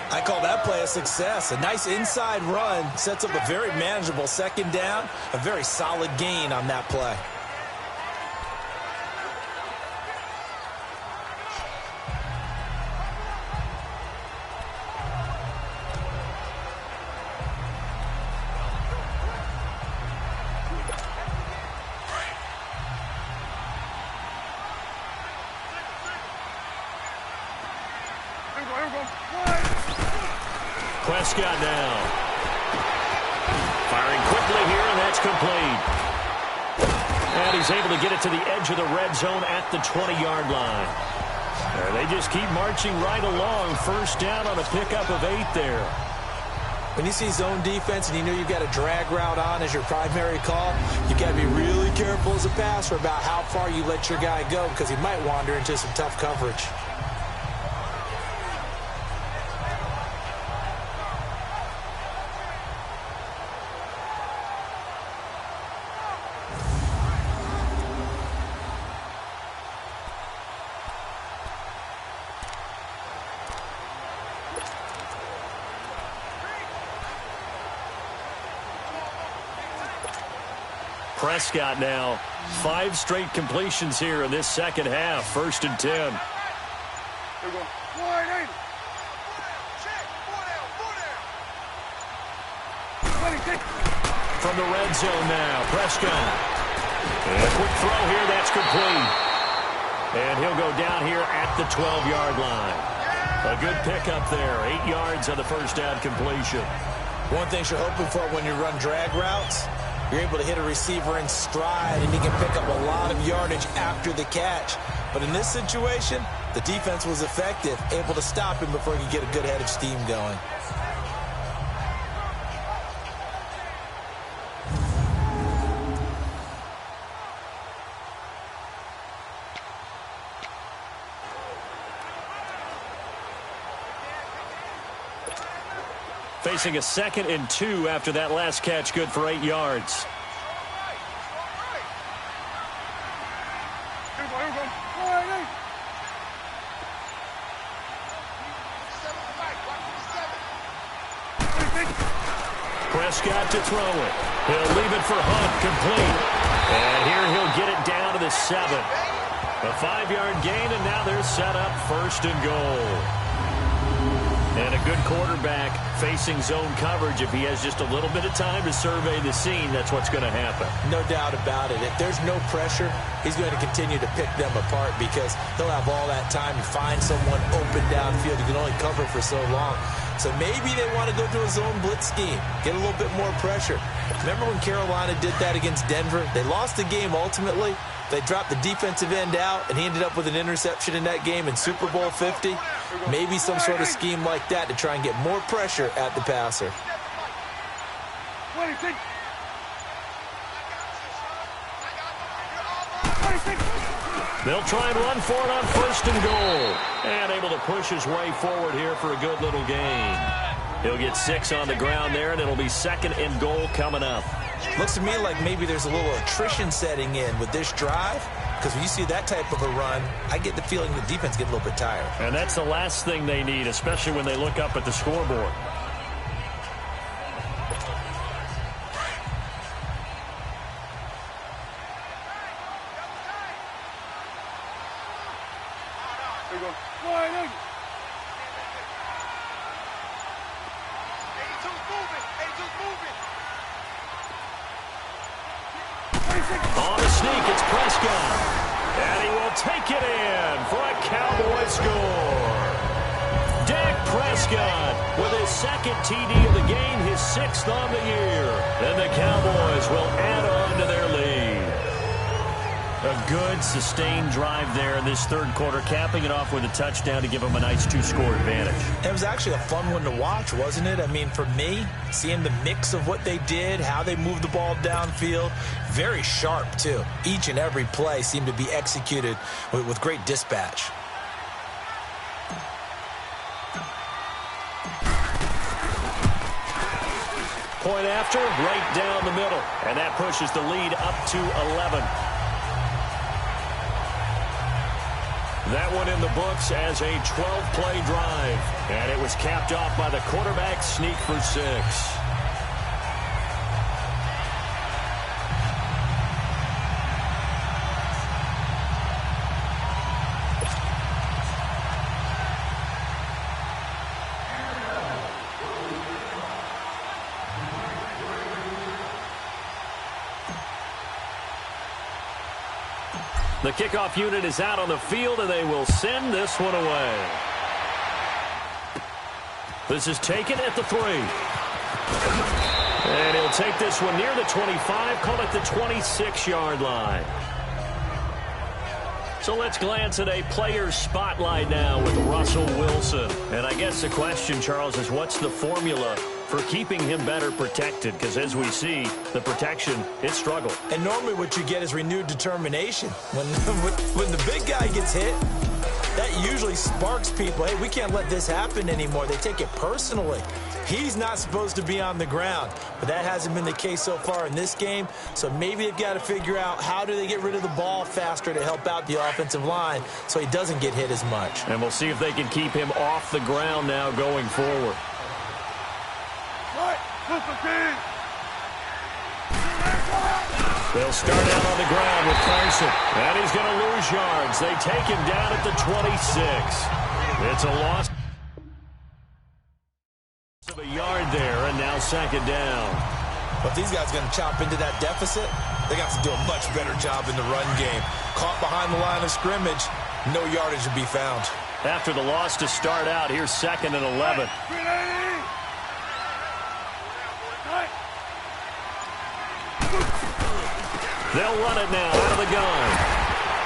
I call that play a success. A nice inside run sets up a very manageable 2nd down. A very solid gain on that play. Prescott now. Firing quickly here, and that's complete. And he's able to get it to the edge of the red zone at the 20-yard line. And they just keep marching right along. 1st down on a pickup of 8 there. When you see zone defense and you know you've got a drag route on as your primary call, you got to be really careful as a passer about how far you let your guy go because he might wander into some tough coverage. Prescott now 5 straight completions here in this 2nd half. 1st and 10. Here we go. Wide in. 26. From the red zone now, Prescott. And a quick throw here, that's complete. And he'll go down here at the 12-yard line. A good pickup there, 8 yards on the 1st down completion. One thing you're hoping for when you run drag routes, you're able to hit a receiver in stride, and he can pick up a lot of yardage after the catch. But in this situation, the defense was effective, able to stop him before he could get a good head of steam going. Facing a 2nd and 2 after that last catch, good for 8 yards. Here we go. Wide in. Prescott to throw it. He'll leave it for Hunt, complete. And here he'll get it down to the 7. A 5-yard gain, and now they're set up 1st and goal. And a good quarterback facing zone coverage. If he has just a little bit of time to survey the scene, that's what's going to happen. No doubt about it. If there's no pressure, he's going to continue to pick them apart because he'll have all that time to find someone open downfield. He can only cover for so long. So maybe they want to go to a zone blitz scheme, get a little bit more pressure. Remember when Carolina did that against Denver? They lost the game ultimately. They dropped the defensive end out, and he ended up with an interception in that game in Super Bowl 50. Maybe some sort of scheme like that to try and get more pressure at the passer. They'll try and run for it on 1st and goal. And able to push his way forward here for a good little gain. He'll get 6 on the ground there, and it'll be 2nd and goal coming up. Looks to me like maybe there's a little attrition setting in with this drive, because when you see that type of a run, I get the feeling the defense get a little bit tired. And that's the last thing they need, especially when they look up at the scoreboard. On the sneak, it's Prescott. And he will take it in for a Cowboy score. Dak Prescott with his 2nd TD of the game, his 6th on the year. And the Cowboys will add on to their lead. A good, sustained drive there in this 3rd quarter, capping it off with a touchdown to give them a nice 2-score advantage. It was actually a fun one to watch, wasn't it? I mean, for me, seeing the mix of what they did, how they moved the ball downfield, very sharp, too. Each and every play seemed to be executed with great dispatch. Point after, right down the middle. And that pushes the lead up to 11. That one in the books as a 12-play drive. And it was capped off by the quarterback sneak for 6. The kickoff unit is out on the field, and they will send this one away. This is taken at the 3. And he'll take this one near the 25, call it the 26-yard line. So let's glance at a player's spotlight now with Russell Wilson. And I guess the question, Charles, is what's the formula for keeping him better protected? Because as we see, the protection, it struggled. And normally what you get is renewed determination. When the big guy gets hit, that usually sparks people. Hey, we can't let this happen anymore. They take it personally. He's not supposed to be on the ground, but that hasn't been the case so far in this game. So maybe they've got to figure out how do they get rid of the ball faster to help out the offensive line so he doesn't get hit as much. And we'll see if they can keep him off the ground now going forward. They'll start out on the ground with Carson. And he's going to lose yards. They take him down at the 26. It's a loss of a yard there, and now 2nd down. But if these guys are going to chop into that deficit, they got to do a much better job in the run game. Caught behind the line of scrimmage, no yardage to be found. After the loss to start out, here's 2nd and 11. They'll run it now out of the gun.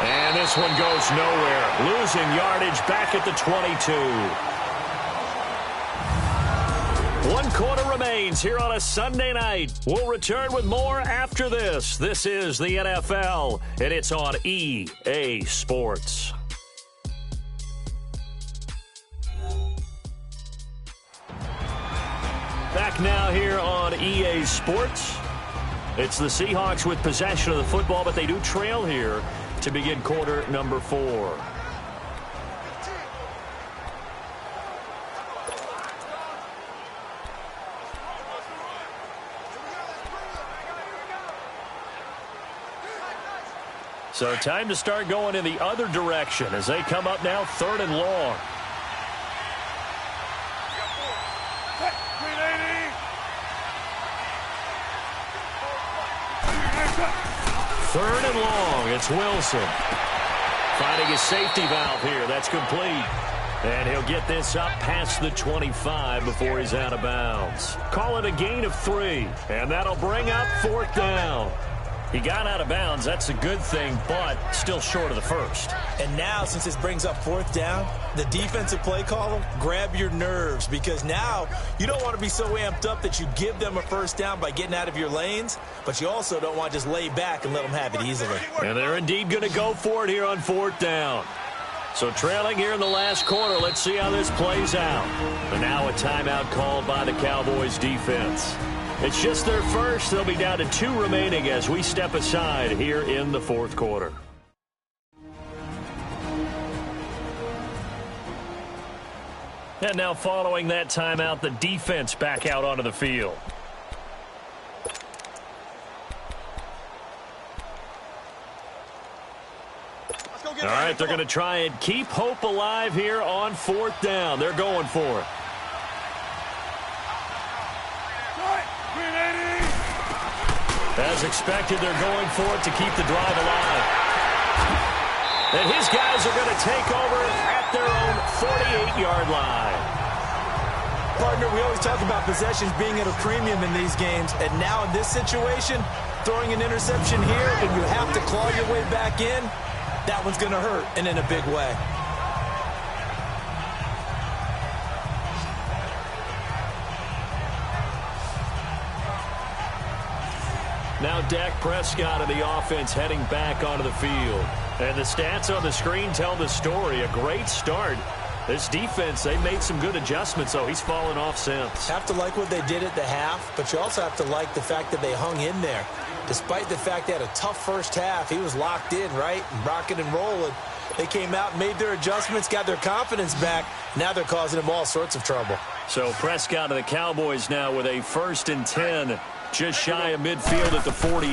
And this one goes nowhere. Losing yardage back at the 22. 1 quarter remains here on a Sunday night. We'll return with more after this. This is the NFL, and it's on EA Sports. Back now here on EA Sports. It's the Seahawks with possession of the football, but they do trail here to begin quarter number 4. So time to start going in the other direction as they come up now 3rd and long. Third and long. It's Wilson. Finding his safety valve here. That's complete. And he'll get this up past the 25 before he's out of bounds. Call it a gain of 3. And that'll bring up 4th down. He got out of bounds. That's a good thing, but still short of the first. And now, since this brings up 4th down, the defensive play caller, grab your nerves, because now you don't want to be so amped up that you give them a 1st down by getting out of your lanes, but you also don't want to just lay back and let them have it easily. And they're indeed going to go for it here on 4th down. So trailing here in the last quarter, let's see how this plays out. And now a timeout called by the Cowboys defense. It's just their first. They'll be down to 2 remaining as we step aside here in the 4th quarter. And now following that timeout, the defense back out onto the field. All right, they're going to try and keep hope alive here on 4th down. They're going for it. As expected, they're going for it to keep the drive alive. And his guys are going to take over at their own 48-yard line. Partner, we always talk about possessions being at a premium in these games, and now in this situation, throwing an interception here and you have to claw your way back in, that one's going to hurt, and in a big way. Now Dak Prescott of the offense heading back onto the field. And the stats on the screen tell the story. A great start. This defense, they made some good adjustments, though. He's fallen off since. Have to like what they did at the half, but you also have to like the fact that they hung in there. Despite the fact they had a tough first half, he was locked in, right? Rocking and rolling. They came out and made their adjustments, got their confidence back. Now they're causing him all sorts of trouble. So Prescott of the Cowboys now with a 1st and 10. Just shy of midfield at the 48.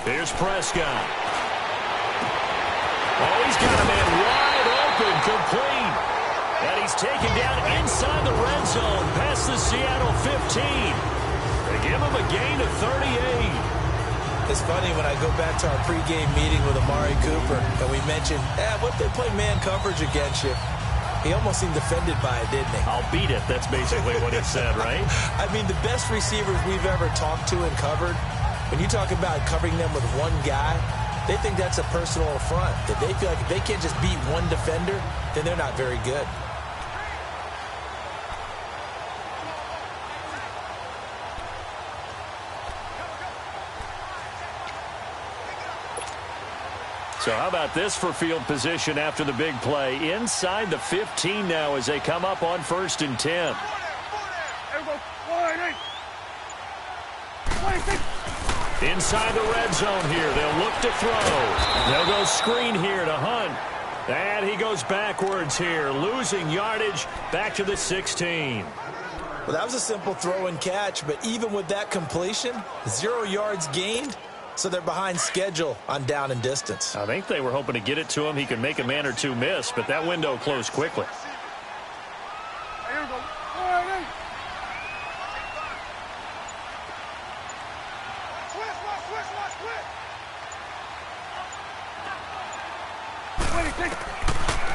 Here's Prescott. Oh, he's got a man wide open, complete. And he's taken down inside the red zone past the Seattle 15. They give him a gain of 38. It's funny when I go back to our pregame meeting with Amari Cooper, and we mentioned, what if they play man coverage against you? He almost seemed offended by it, didn't he? I'll beat it. That's basically what he said, right? I mean, the best receivers we've ever talked to and covered, when you talk about covering them with one guy, they think that's a personal affront. That they feel like if they can't just beat one defender, then they're not very good. So how about this for field position after the big play? Inside the 15 now as they come up on 1st and 10. Inside the red zone here. They'll look to throw. They'll go screen here to Hunt. And he goes backwards here, losing yardage back to the 16. Well, that was a simple throw and catch, but even with that completion, 0 yards gained. So they're behind schedule on down and distance. I think they were hoping to get it to him. He could make a man or two miss, but that window closed quickly.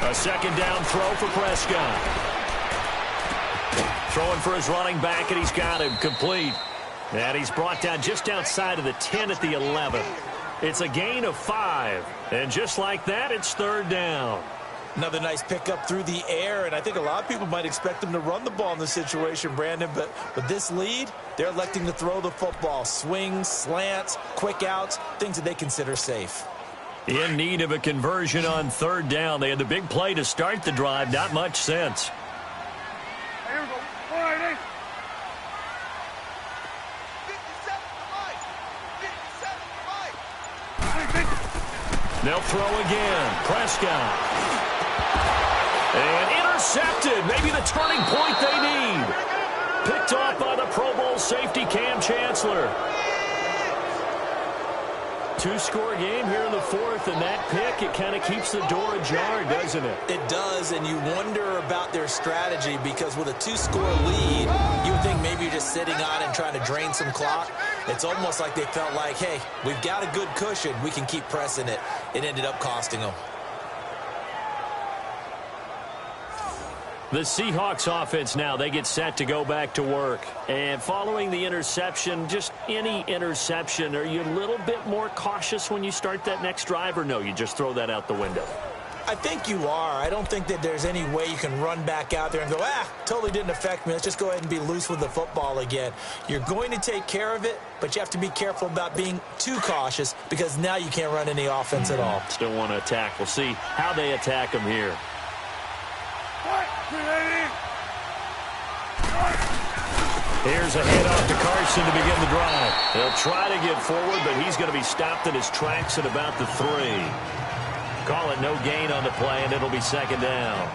A 2nd down throw for Prescott. Throwing for his running back, and he's got him complete. And he's brought down just outside of the 10 at the 11. It's a gain of 5. And just like that, it's 3rd down. Another nice pickup through the air, and I think a lot of people might expect them to run the ball in this situation, Brandon, but with this lead, they're electing to throw the football. Swings, slants, quick outs, things that they consider safe. In need of a conversion on 3rd down. They had the big play to start the drive, not much sense. They'll throw again. Prescott. And intercepted. Maybe the turning point they need. Picked off by the Pro Bowl safety Cam Chancellor. Two-score game here in the fourth, and that pick, it kind of keeps the door ajar, doesn't it? It does, and you wonder about their strategy because with a two-score lead, you would think maybe you're just sitting on it and trying to drain some clock. It's almost like they felt like, hey, we've got a good cushion. We can keep pressing it. It ended up costing them. The Seahawks offense now, they get set to go back to work. And following the interception, just any interception, are you a little bit more cautious when you start that next drive, or no, you just throw that out the window? I think you are. I don't think that there's any way you can run back out there and go, totally didn't affect me. Let's just go ahead and be loose with the football again. You're going to take care of it, but you have to be careful about being too cautious because now you can't run any offense at all. Still want to attack. We'll see how they attack them here. Here's a handoff to Carson to begin the drive. He'll try to get forward, but he's going to be stopped in his tracks at about the 3. Call it no gain on the play, and it'll be second down.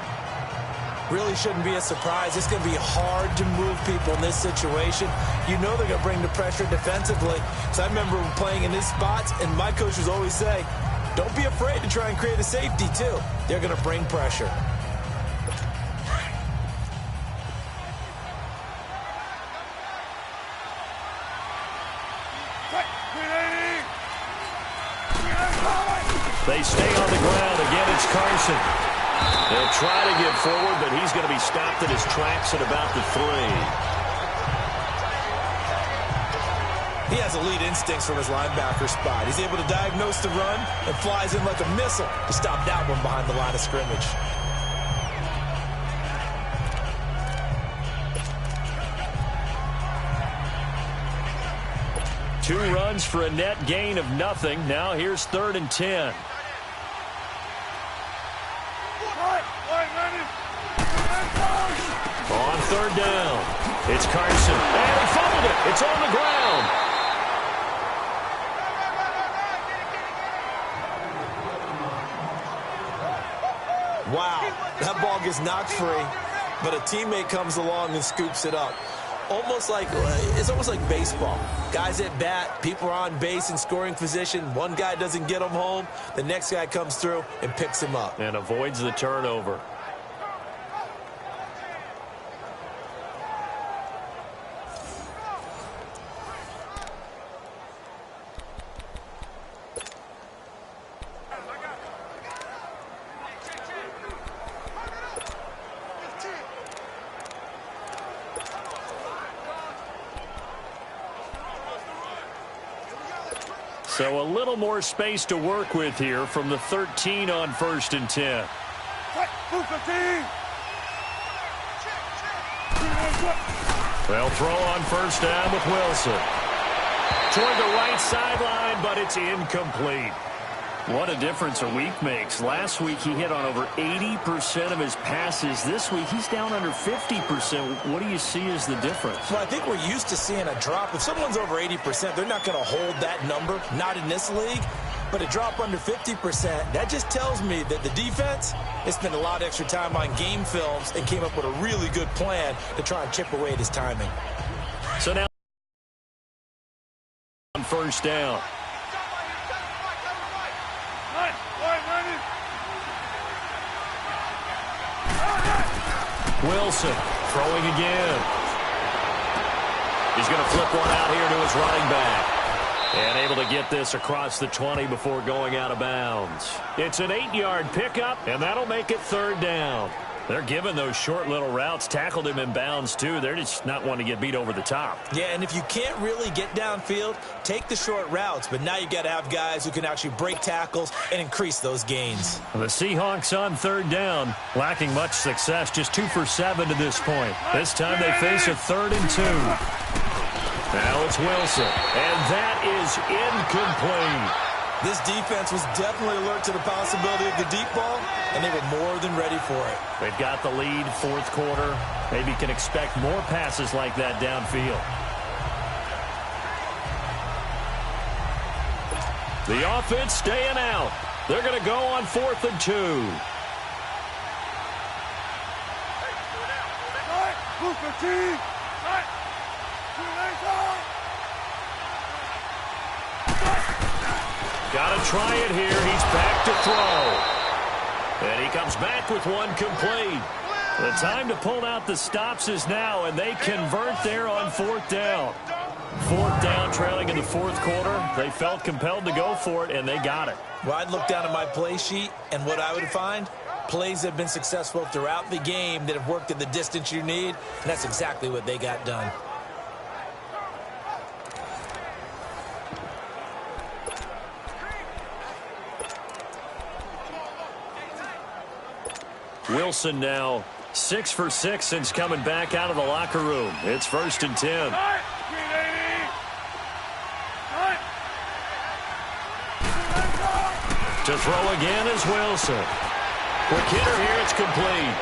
Really shouldn't be a surprise. It's going to be hard to move people in this situation. You know they're going to bring the pressure defensively. So I remember playing in these spots, and my coaches always say, don't be afraid to try and create a safety, too. They're going to bring pressure. They stay on the ground. Again, it's Carson. They'll try to get forward, but he's going to be stopped in his tracks at about the 3. He has elite instincts from his linebacker spot. He's able to diagnose the run and flies in like a missile to stop that one behind the line of scrimmage. Two runs for a net gain of nothing. Now here's 3rd and 10. On 3rd down, it's Carson. And he fumbled it. It's on the ground. Wow, that ball gets knocked free, but a teammate comes along and scoops it up. It's almost like baseball. Guys at bat, people are on base in scoring position. One guy doesn't get him home. The next guy comes through and picks him up. And avoids the turnover. So a little more space to work with here from the 13 on 1st and 10. They'll throw on 1st down with Wilson. Toward the right sideline, but it's incomplete. What a difference a week makes. Last week he hit on over 80% of his passes. This week he's down under 50%. What do you see as the difference? Well, I think we're used to seeing a drop. If someone's over 80%, they're not going to hold that number, not in this league. But a drop under 50%, that just tells me that the defense has spent a lot of extra time on game films and came up with a really good plan to try and chip away at his timing. So now on 1st down. Wilson throwing again. He's going to flip one out here to his running back. And able to get this across the 20 before going out of bounds. It's an 8-yard pickup, and that'll make it 3rd down. They're giving those short little routes. Tackled him in bounds, too. They're just not wanting to get beat over the top. Yeah, and if you can't really get downfield, take the short routes. But now you've got to have guys who can actually break tackles and increase those gains. The Seahawks on 3rd down, lacking much success. Just 2 for 7 to this point. This time they face a 3rd and 2. Now it's Wilson, and that is incomplete. This defense was definitely alert to the possibility of the deep ball, and they were more than ready for it. They've got the lead, 4th quarter. Maybe can expect more passes like that downfield. The offense staying out. They're going to go on 4th and 2. Got to try it here. He's back to throw. And he comes back with one complete. The time to pull out the stops is now, and they convert there on 4th down. 4th down, trailing in the 4th quarter. They felt compelled to go for it, and they got it. Well, I'd look down at my play sheet, and what I would find, plays have been successful throughout the game that have worked at the distance you need, and that's exactly what they got done. Wilson now 6 for 6 since coming back out of the locker room. It's 1st and 10. To throw again is Wilson. Quick hitter here, it's complete.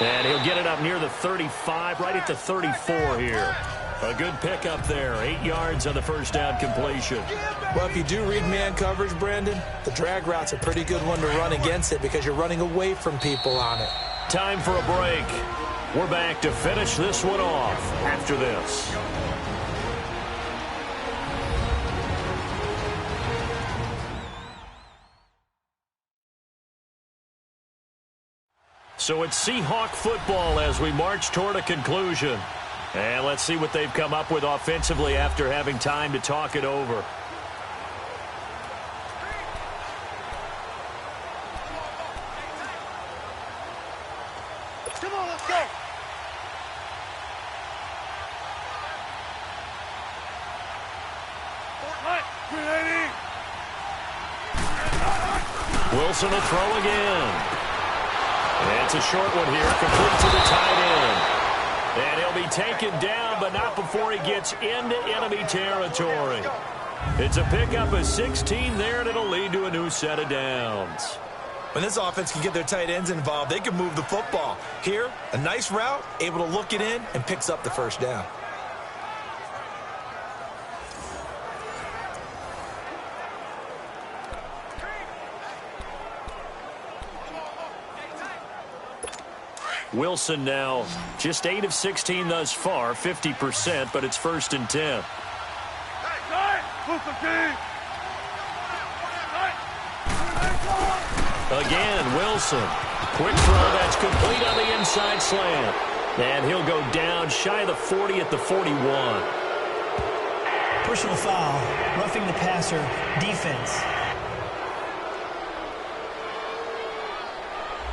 And he'll get it up near the 35, right at the 34 here. A good pickup there, 8 yards on the 1st down completion. Well, if you do read man coverage, Brandon, the drag route's a pretty good one to run against it because you're running away from people on it. Time for a break. We're back to finish this one off after this. So it's Seahawk football as we march toward a conclusion. And let's see what they've come up with offensively after having time to talk it over. Come on, let's go. Wilson will throw again. It's a short one here, complete to the tight end. And he'll be taken down, but not before he gets into enemy territory. It's a pickup of 16 there, and it'll lead to a new set of downs. When this offense can get their tight ends involved, they can move the football. Here, a nice route, able to look it in, and picks up the 1st down. Wilson now just 8 of 16 thus far, 50%, but it's 1st and 10. Again, Wilson. Quick throw that's complete on the inside slant. And he'll go down shy of the 40 at the 41. Personal foul, roughing the passer, defense.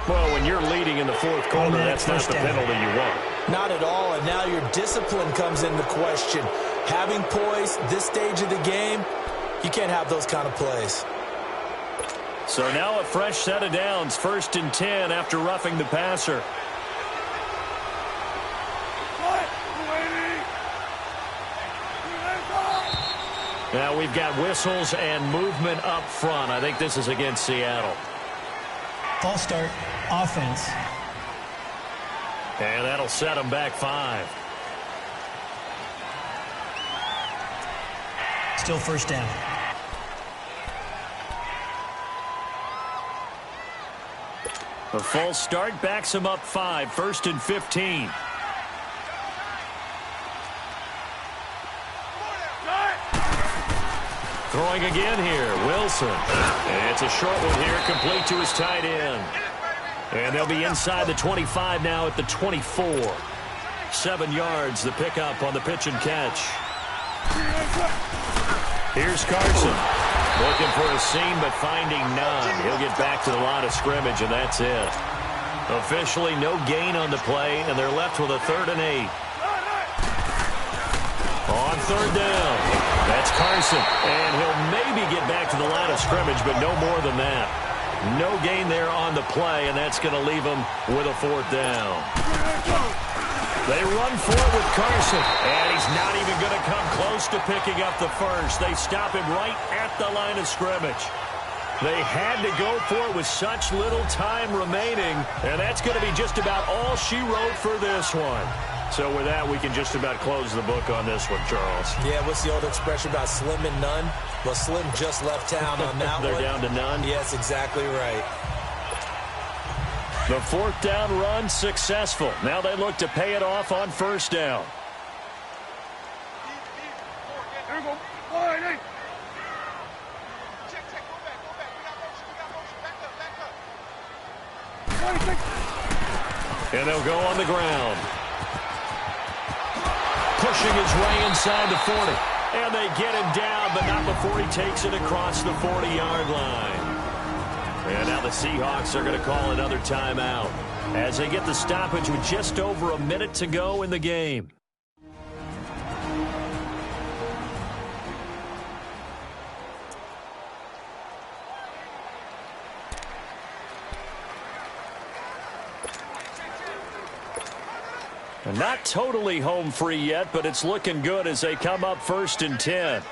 Well, when you're leading in the 4th quarter, that's not the penalty you want. Not at all, and now your discipline comes into question. Having poise this stage of the game, you can't have those kind of plays. So now a fresh set of downs, 1st and 10 after roughing the passer. Now we've got whistles and movement up front. I think this is against Seattle. False start, offense. And that'll set them back 5. Still 1st down. A false start backs them up 5, 1st and 15. Throwing again here, Wilson. And it's a short one here, complete to his tight end. And they'll be inside the 25 now at the 24. 7 yards, the pickup on the pitch and catch. Here's Carson. Looking for a seam, but finding none. He'll get back to the line of scrimmage, and that's it. Officially no gain on the play, and they're left with a 3rd and 8. On 3rd down, that's Carson. And he'll maybe get back to the line of scrimmage, but no more than that. No gain there on the play, and that's going to leave him with a 4th down. They run for it with Carson, and he's not even going to come close to picking up the 1st. They stop him right at the line of scrimmage. They had to go for it with such little time remaining, and that's going to be just about all she wrote for this one. So with that, we can just about close the book on this one, Charles. Yeah, what's the old expression about slim and none? Well, Slim just left town on that They're one. down to none? Yes, exactly right. The 4th down run successful. Now they look to pay it off on 1st down. Here we go. 1-8. And they'll go on the ground. Pushing his way inside the 40. And they get him down, but not before he takes it across the 40-yard line. And now the Seahawks are going to call another timeout as they get the stoppage with just over a minute to go in the game. And not totally home free yet, but it's looking good as they come up 1st and 10.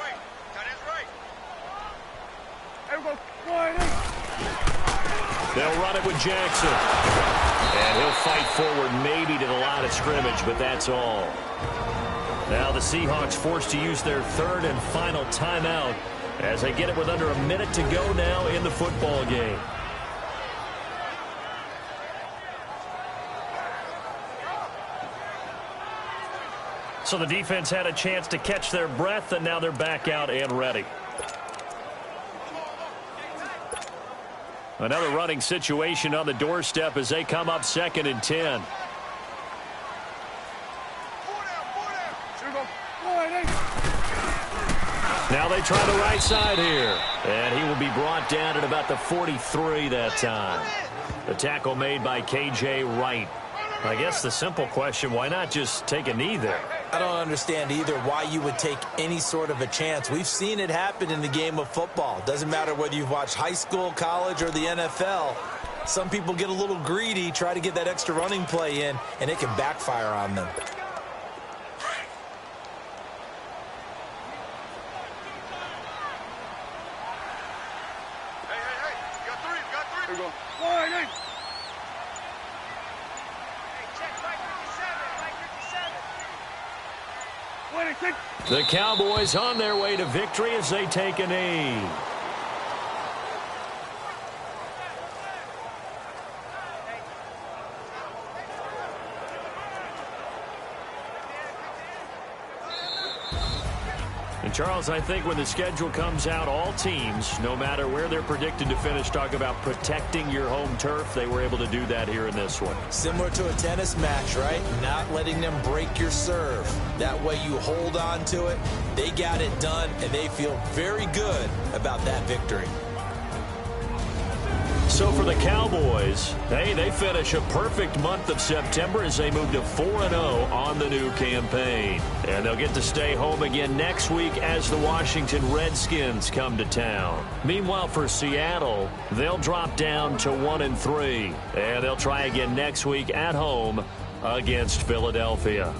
They'll run it with Jackson. And he'll fight forward maybe to the line of scrimmage, but that's all. Now the Seahawks forced to use their 3rd and final timeout as they get it with under a minute to go now in the football game. So the defense had a chance to catch their breath, and now they're back out and ready. Another running situation on the doorstep as they come up 2nd and 10. Now they try the right side here. And he will be brought down at about the 43 that time. The tackle made by K.J. Wright. I guess the simple question, why not just take a knee there? I don't understand either why you would take any sort of a chance. We've seen it happen in the game of football. Doesn't matter whether you've watched high school, college, or the NFL. Some people get a little greedy, try to get that extra running play in, and it can backfire on them. Hey, you got three. Here we go. Wide eight. The Cowboys on their way to victory as they take a knee. And Charles, I think when the schedule comes out, all teams, no matter where they're predicted to finish, talk about protecting your home turf. They were able to do that here in this one. Similar to a tennis match, right? Not letting them break your serve. That way you hold on to it. They got it done, and they feel very good about that victory. So for the Cowboys, hey, they finish a perfect month of September as they move to 4-0 on the new campaign. And they'll get to stay home again next week as the Washington Redskins come to town. Meanwhile, for Seattle, they'll drop down to 1-3. And they'll try again next week at home against Philadelphia.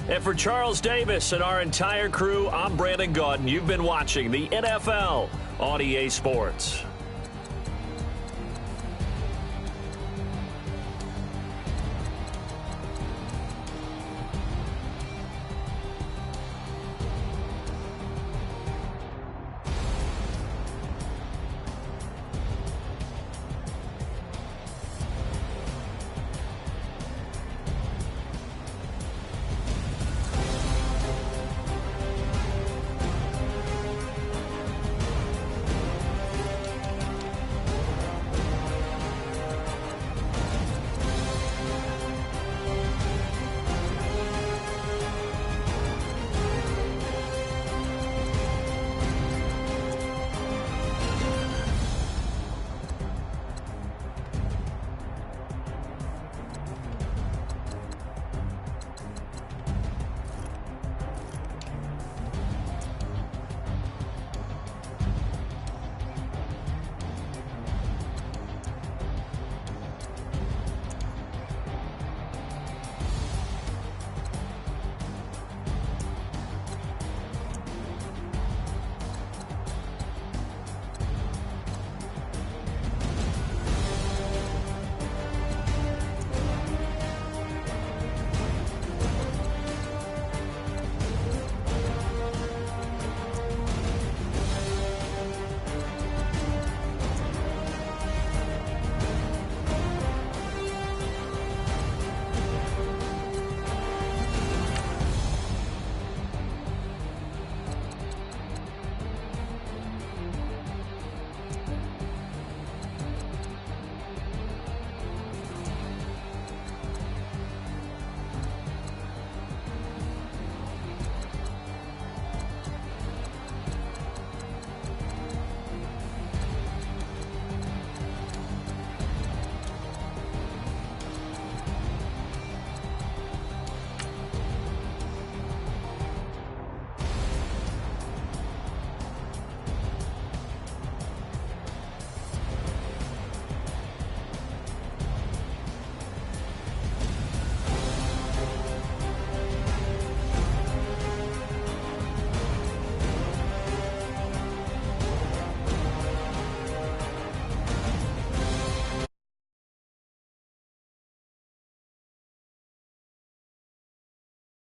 And for Charles Davis and our entire crew, I'm Brandon Gaudin. You've been watching the NFL on EA Sports.